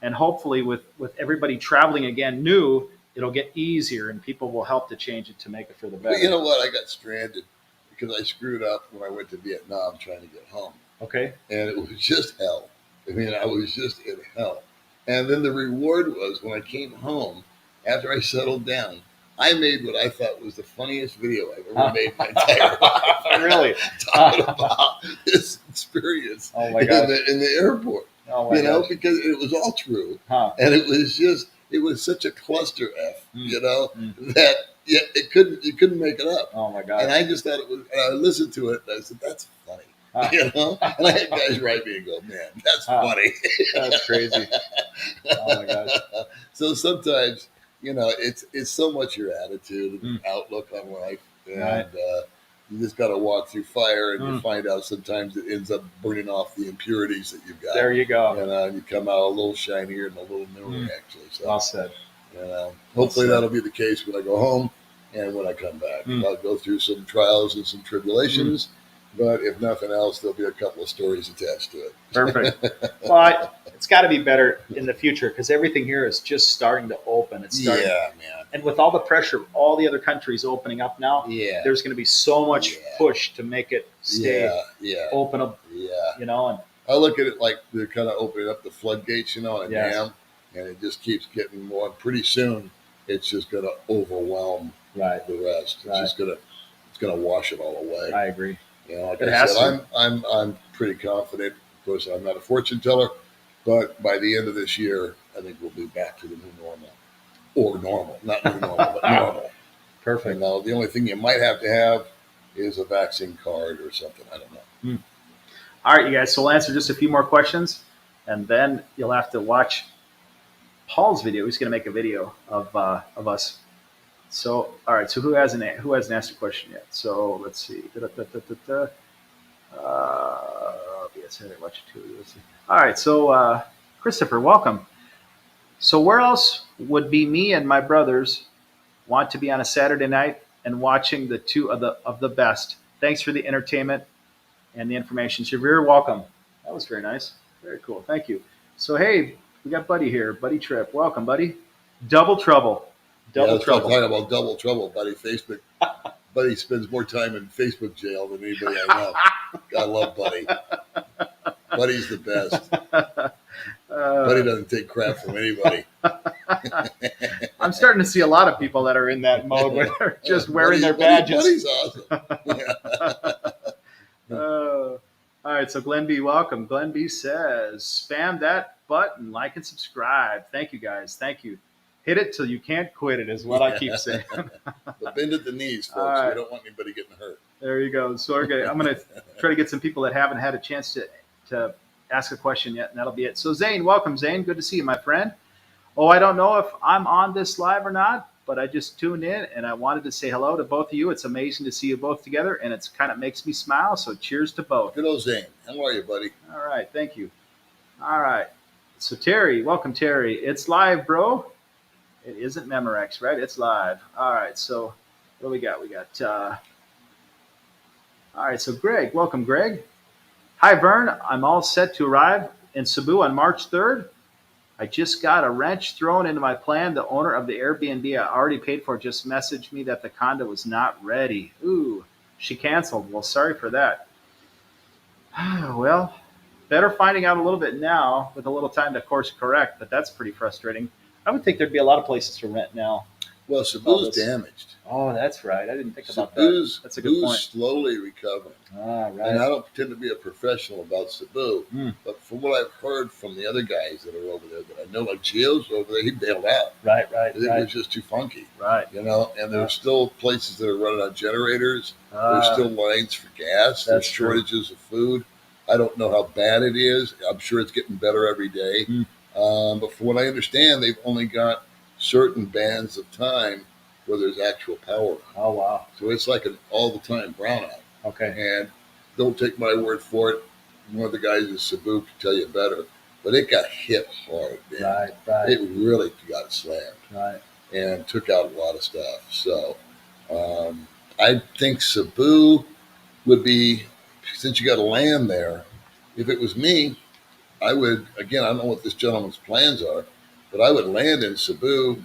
And hopefully with everybody traveling again new, it'll get easier and people will help to change it to make it for the better. But you know what? I got stranded because I screwed up when I went to Vietnam trying to get home. Okay. And it was just hell. I mean, I was just in hell. And then the reward was when I came home, after I settled down, I made what I thought was the funniest video I've ever made in my entire life. Really? Talking about this experience in the airport. Oh my gosh. Because it was all true. Huh. And it was such a cluster F, that you couldn't make it up. Oh my God. And I just thought it was, and I listened to it and I said, that's funny. And I had guys write me and go, man, that's funny. That's crazy. Oh my gosh. So sometimes, it's so much your attitude and outlook on life. And you just got to walk through fire and you find out sometimes it ends up burning off the impurities that you've got. There you go. And you come out a little shinier and a little newer, actually. So, well said. Hopefully that'll be the case when I go home and when I come back. I'll go through some trials and some tribulations. But if nothing else, there'll be a couple of stories attached to it. Perfect. Well, it's got to be better in the future because everything here is just starting to open. It's starting, yeah, man. And with all the pressure of all the other countries opening up now, there's going to be so much push to make it stay open up. Yeah. And I look at it like they're kind of opening up the floodgates, on a dam, and it just keeps getting more. Pretty soon, it's just going to overwhelm the rest. It's just going to wash it all away. I agree. Like I said, I'm pretty confident. Of course, I'm not a fortune teller, but by the end of this year, I think we'll be back to the new normal, or normal, not new normal, but normal. Perfect. And now the only thing you might have to have is a vaccine card or something. I don't know. All right, you guys. So we'll answer just a few more questions, and then you'll have to watch Paul's video. He's going to make a video of us. So, all right. So who hasn't asked a question yet? So let's see. All right. So Christopher, welcome. So where else would be me and my brothers want to be on a Saturday night and watching the two of the best? Thanks for the entertainment and the information. So you're very welcome. That was very nice. Very cool. Thank you. So hey, we got Buddy here. Buddy Tripp. Welcome, Buddy. Double trouble. Double trouble. Talking about double trouble, Buddy. Buddy spends more time in Facebook jail than anybody I know. I love Buddy. Buddy's the best. Buddy doesn't take crap from anybody. I'm starting to see a lot of people that are in that mode where they're just wearing their badges. Buddy's awesome. All right, so Glenn B, welcome. Glenn B says, spam that button, like and subscribe. Thank you, guys. Thank you. Hit it till you can't quit it is what I keep saying. But bend at the knees, folks. Right. We don't want anybody getting hurt. There you go. So I'm going to try to get some people that haven't had a chance to ask a question yet, and that'll be it. So Zane, welcome, Zane. Good to see you, my friend. Oh, I don't know if I'm on this live or not, but I just tuned in, and I wanted to say hello to both of you. It's amazing to see you both together, and it's kind of makes me smile, so cheers to both. Good old Zane. How are you, buddy? All right, thank you. All right. So Terry, welcome, Terry. It's live, bro. It isn't Memorex, right? It's live. All right, so what do we got? We got, all right, so Greg, welcome, Greg. Hi, Vern. I'm all set to arrive in Cebu on March 3rd. I just got a wrench thrown into my plan. The owner of the Airbnb I already paid for just messaged me that the condo was not ready. Ooh, she canceled. Well, sorry for that. Well, better finding out a little bit now with a little time to course correct, but that's pretty frustrating. I would think there'd be a lot of places to rent now. Well, Cebu's damaged. Oh, that's right. I didn't think about that. That's a good point. Cebu's slowly recovering. Ah, right. And I don't pretend to be a professional about Cebu, but from what I've heard from the other guys that are over there that I know, like Gio's over there, he bailed out. Right. It was just too funky. Right. And there's still places that are running on generators. There's still lines for gas. There's shortages of food. I don't know how bad it is. I'm sure it's getting better every day. But from what I understand, they've only got certain bands of time where there's actual power. Oh, wow. So it's like an all the time brownout. Okay. And don't take my word for it. One of the guys at Cebu can tell you better. But it got hit hard, man. Right. It really got slammed. Right. And took out a lot of stuff. So I think Cebu would be, since you got to land there, if it was me, I would, again, I don't know what this gentleman's plans are, but I would land in Cebu,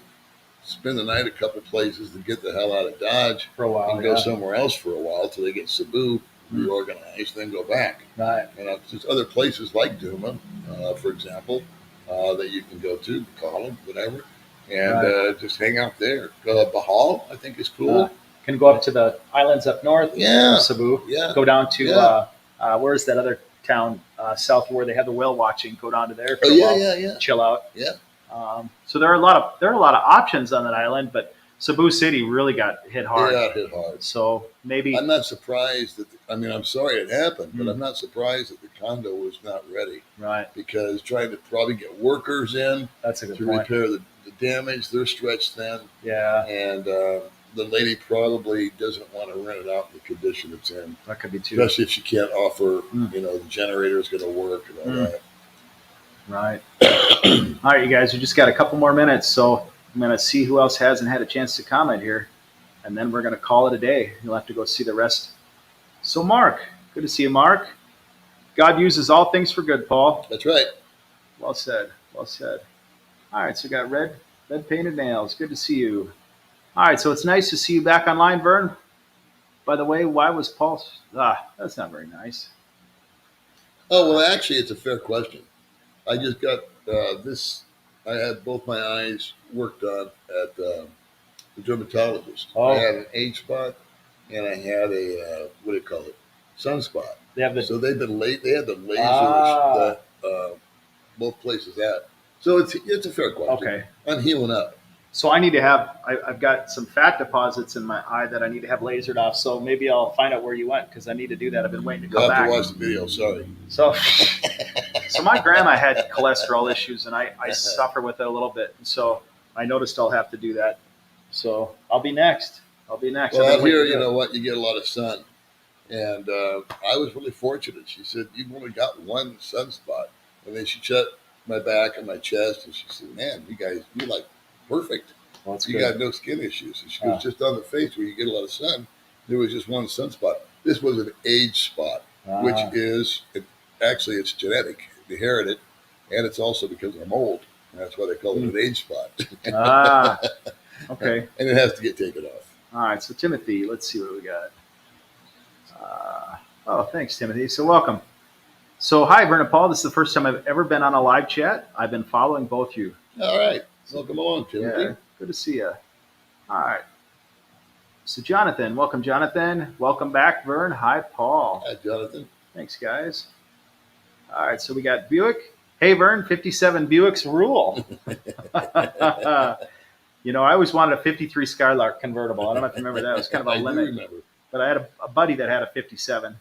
spend the night a couple places to get the hell out of Dodge For a while, and go somewhere else for a while till they get Cebu reorganized, then go back. Right. And there's other places like Duma, for example, that you can go to, Colin, whatever, and just hang out there. Bahal, I think, is cool. Can go up to the islands up north. Yeah. Cebu. Yeah. Go down to where's that other town south where they have the whale watching? Go down to there. For a while, chill out. Yeah. So there are a lot of options on that island, but Cebu City really got hit hard. Yeah, hit hard. So maybe I'm not surprised that. I'm sorry it happened, but I'm not surprised that the condo was not ready. Right. Because trying to probably get workers in that's a good to point. repair the damage, they're stretched thin. Yeah. And the lady probably doesn't want to rent it out in the condition it's in. That could be too. Especially if she can't offer, the generator is going to work and all that. Right. All right, you guys, we just got a couple more minutes, so I'm going to see who else hasn't had a chance to comment here, and then we're going to call it a day. You'll have to go see the rest. So, Mark, good to see you, Mark. God uses all things for good, Paul. That's right. Well said. Well said. All right, so we got red painted nails. Good to see you. All right, so it's nice to see you back online, Vern. By the way, why was Paul? That's not very nice. Oh, well, actually, it's a fair question. I just got this. I had both my eyes worked on at the dermatologist. Oh. I had an age spot, and I had a what do you call it, sunspot. So they've been late. They had the lasers that both places at. So it's a fair question. Okay. I'm healing up. So I need to have. I've got some fat deposits in my eye that I need to have lasered off. So maybe I'll find out where you went because I need to do that. I've been waiting to go I'll back. have to watch the video. Sorry. So my grandma had cholesterol issues, and I suffer with it a little bit. And so I noticed I'll have to do that. So I'll be next. Well, out here, you know what? You get a lot of sun. And I was really fortunate. She said, you've only got one sunspot. And then she checked my back and my chest, and she said, man, you like perfect. Well, you got no skin issues. And she goes, just on the face where you get a lot of sun, there was just one sunspot. This was an age spot, which is, actually, it's genetic. Inherited, and it's also because I'm old. That's why they call it an age spot. Okay. And it has to get taken off. All right, so Timothy, let's see what we got. Thanks, Timothy. So welcome. So hi, Vern and Paul. This is the first time I've ever been on a live chat. I've been following both you. All right. Welcome along, Timothy. Yeah, good to see you. All right. So Jonathan, welcome, Jonathan. Welcome back, Vern. Hi, Paul. Hi, Jonathan. Thanks, guys. All right, so we got Buick. Hey, Vern, 57 Buicks rule. I always wanted a 53 Skylark convertible. I don't know if you remember that. It was kind of a limit. I do remember. But I had a buddy that had a 57.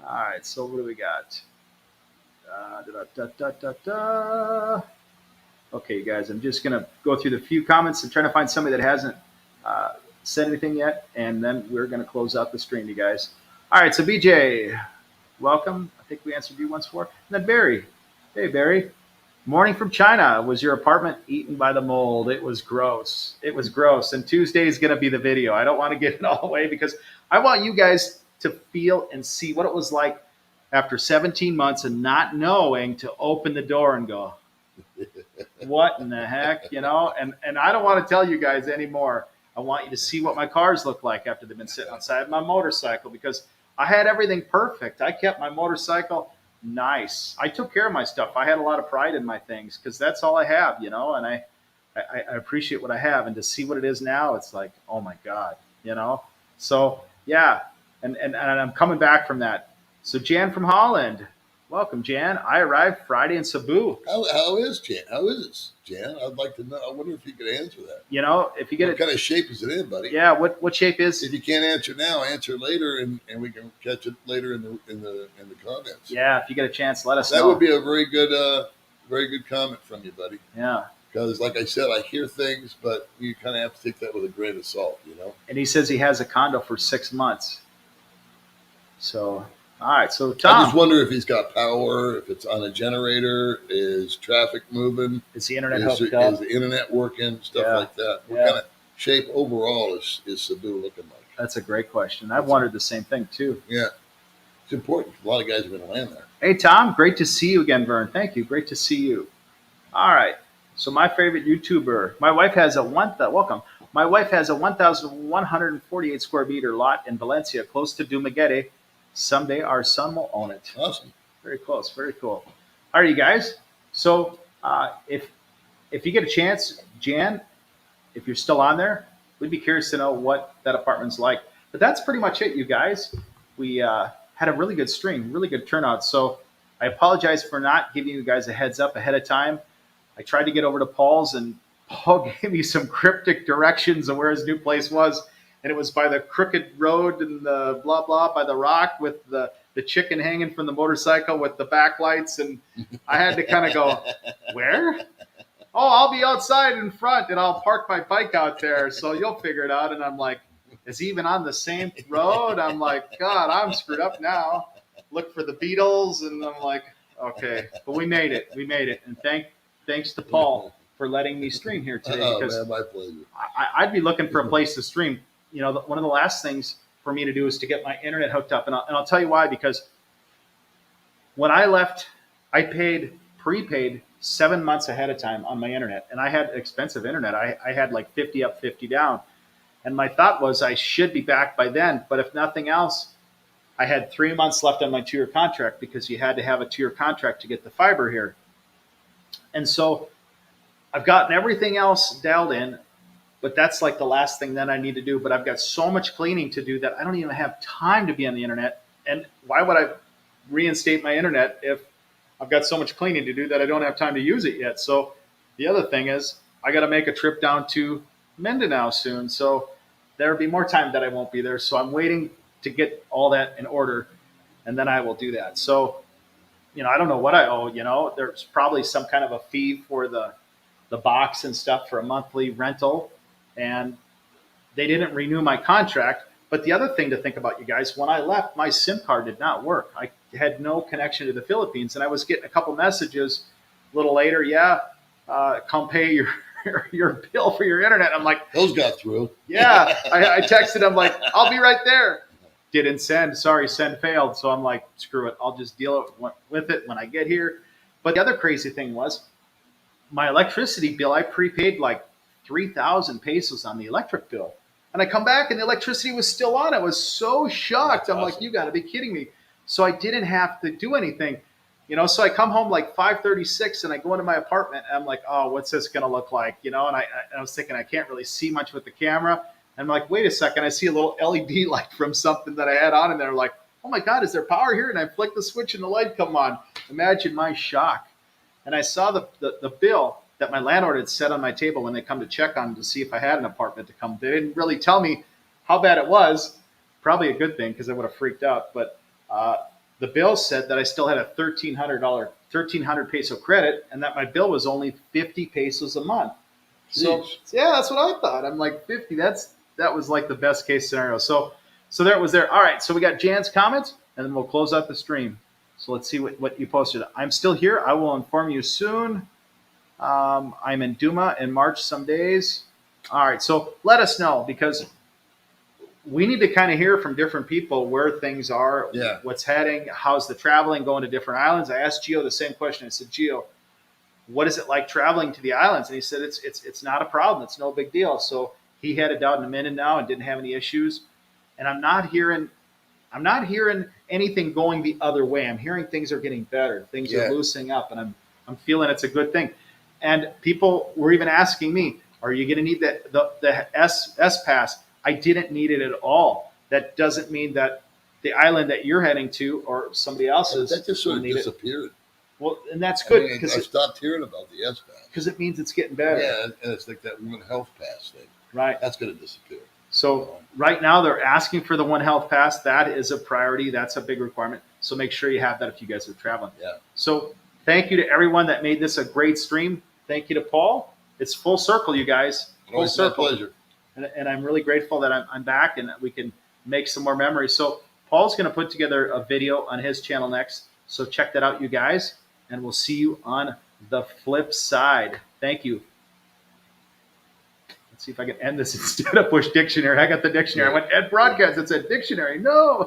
All right, so what do we got? Okay, guys, I'm just going to go through the few comments and trying to find somebody that hasn't said anything yet, and then we're going to close out the stream, you guys. All right, so BJ, welcome. I think we answered you once before. And then Barry. Hey, Barry. Morning from China. Was your apartment eaten by the mold? It was gross. It was gross. And Tuesday is going to be the video. I don't want to get it all away because I want you guys to feel and see what it was like after 17 months and not knowing to open the door and go, what in the heck, And I don't want to tell you guys anymore. I want you to see what my cars look like after they've been sitting outside my motorcycle because I had everything perfect. I kept my motorcycle nice. I took care of my stuff. I had a lot of pride in my things because that's all I have, and I appreciate what I have. And to see what it is now, it's like, oh my God, So yeah, and I'm coming back from that. So Jan from Holland, welcome, Jan. I arrived Friday in Cebu. How is Jan? How is this, Jan? I'd like to know. I wonder if you could answer that. If you get what kind of shape is it in, buddy? Yeah, what shape is? If you can't answer now, answer later, and we can catch it later in the comments. Yeah, if you get a chance, let us know. That would be a very good comment from you, buddy. Yeah. Because, like I said, I hear things, but you kind of have to take that with a grain of salt, And he says he has a condo for 6 months. So, all right. So, I Tom, just wonder if he's got power, if it's on a generator, is traffic moving, is the internet is hooked up? the internet working, stuff Yeah. like that. What Yeah. kind of shape overall is Cebu looking like? That's a great question. I've wondered the same thing too. Yeah, it's important. A lot of guys are going to land there. Hey, Tom, great to see you again, Vern. Thank you. Great to see you. All right. So my favorite YouTuber, my wife has a welcome. My wife has a 1,148 square meter lot in Valencia, close to Dumaguete. Someday our son will own it. Awesome. Very close. Very cool. All right, you guys. So if you get a chance, Jan, if you're still on there, we'd be curious to know what that apartment's like. But that's pretty much it, you guys. We had a really good stream, really good turnout. So I apologize for not giving you guys a heads up ahead of time. I tried to get over to Paul's, and Paul gave me some cryptic directions of where his new place was. And it was by the crooked road and the blah, blah, by the rock with the chicken hanging from the motorcycle with the backlights. And I had to kind of go, where? Oh, I'll be outside in front and I'll park my bike out there. So you'll figure it out. And I'm like, is he even on the same road? I'm like, God, I'm screwed up now. Look for the Beatles. And I'm like, okay, but we made it. We made it. And thanks to Paul for letting me stream here today. Because man, my pleasure. I'd be looking for a place to stream. One of the last things for me to do is to get my internet hooked up. And I'll tell you why, because when I left, I prepaid 7 months ahead of time on my internet. And I had expensive internet. I had like 50 up, 50 down. And my thought was I should be back by then. But if nothing else, I had 3 months left on my 2-year contract because you had to have a 2-year contract to get the fiber here. And so I've gotten everything else dialed in, but that's like the last thing that I need to do. But I've got so much cleaning to do that I don't even have time to be on the internet. And why would I reinstate my internet if I've got so much cleaning to do that I don't have time to use it yet? So the other thing is I got to make a trip down to Mindanao soon. So there'll be more time that I won't be there. So I'm waiting to get all that in order, and then I will do that. So, I don't know what I owe. There's probably some kind of a fee for the box and stuff for a monthly rental, and they didn't renew my contract. But the other thing to think about, you guys, when I left, my SIM card did not work. I had no connection to the Philippines, and I was getting a couple messages a little later. Come pay your bill for your internet. I'm like, those got through. Yeah, I texted him like, I'll be right there. Didn't send. Sorry, send failed. So I'm like, screw it. I'll just deal with it when I get here. But the other crazy thing was my electricity bill. I prepaid like 3,000 pesos on the electric bill. And I come back and the electricity was still on. I was so shocked. I'm like, you got to be kidding me. So I didn't have to do anything. So I come home like 5:36 and I go into my apartment and I'm like, oh, what's this going to look like? And I was thinking I can't really see much with the camera. And I'm like, wait a second, I see a little LED light from something that I had on in there. I'm like, oh my God, is there power here? And I flick the switch and the light come on. Imagine my shock. And I saw the bill that my landlord had set on my table when they come to check on to see if I had an apartment to come. They didn't really tell me how bad it was. Probably a good thing because I would have freaked out. But the bill said that I still had a $1,300 peso credit and that my bill was only 50 pesos a month. So yeah, that's what I thought. I'm like 50. That was like the best case scenario. So there it was there. All right. So we got Jan's comments and then we'll close out the stream. So let's see what you posted. I'm still here. I will inform you soon. I'm in Duma in March some days. All right. So let us know because we need to kind of hear from different people where things are, what's heading, how's the traveling, going to different islands. I asked Gio the same question. I said, Gio, what is it like traveling to the islands? And he said, it's not a problem. It's no big deal. So he headed down to Mindanao and didn't have any issues. And I'm not hearing anything going the other way. I'm hearing things are getting better. Things are loosening up, and I'm feeling it's a good thing. And people were even asking me, are you going to need the S pass? I didn't need it at all. That doesn't mean that the island that you're heading to or somebody else's that just sort of disappeared. Well, and that's good because I stopped hearing about the S pass because it means it's getting better. Yeah, and it's like that One Health Pass thing. Right. That's going to disappear. So right now they're asking for the One Health Pass. That is a priority. That's a big requirement. So make sure you have that if you guys are traveling. Yeah. So thank you to everyone that made this a great stream. Thank you to Paul. it's full circle, you guys. Full Always my circle. pleasure. And I'm really grateful that I'm back and that we can make some more memories. So Paul's going to put together a video on his channel next. So check that out, you guys. And we'll see you on the flip side. Thank you. Let's see if I can end this instead of push dictionary. I got the dictionary. I went Ed Broadcast. It said dictionary. No.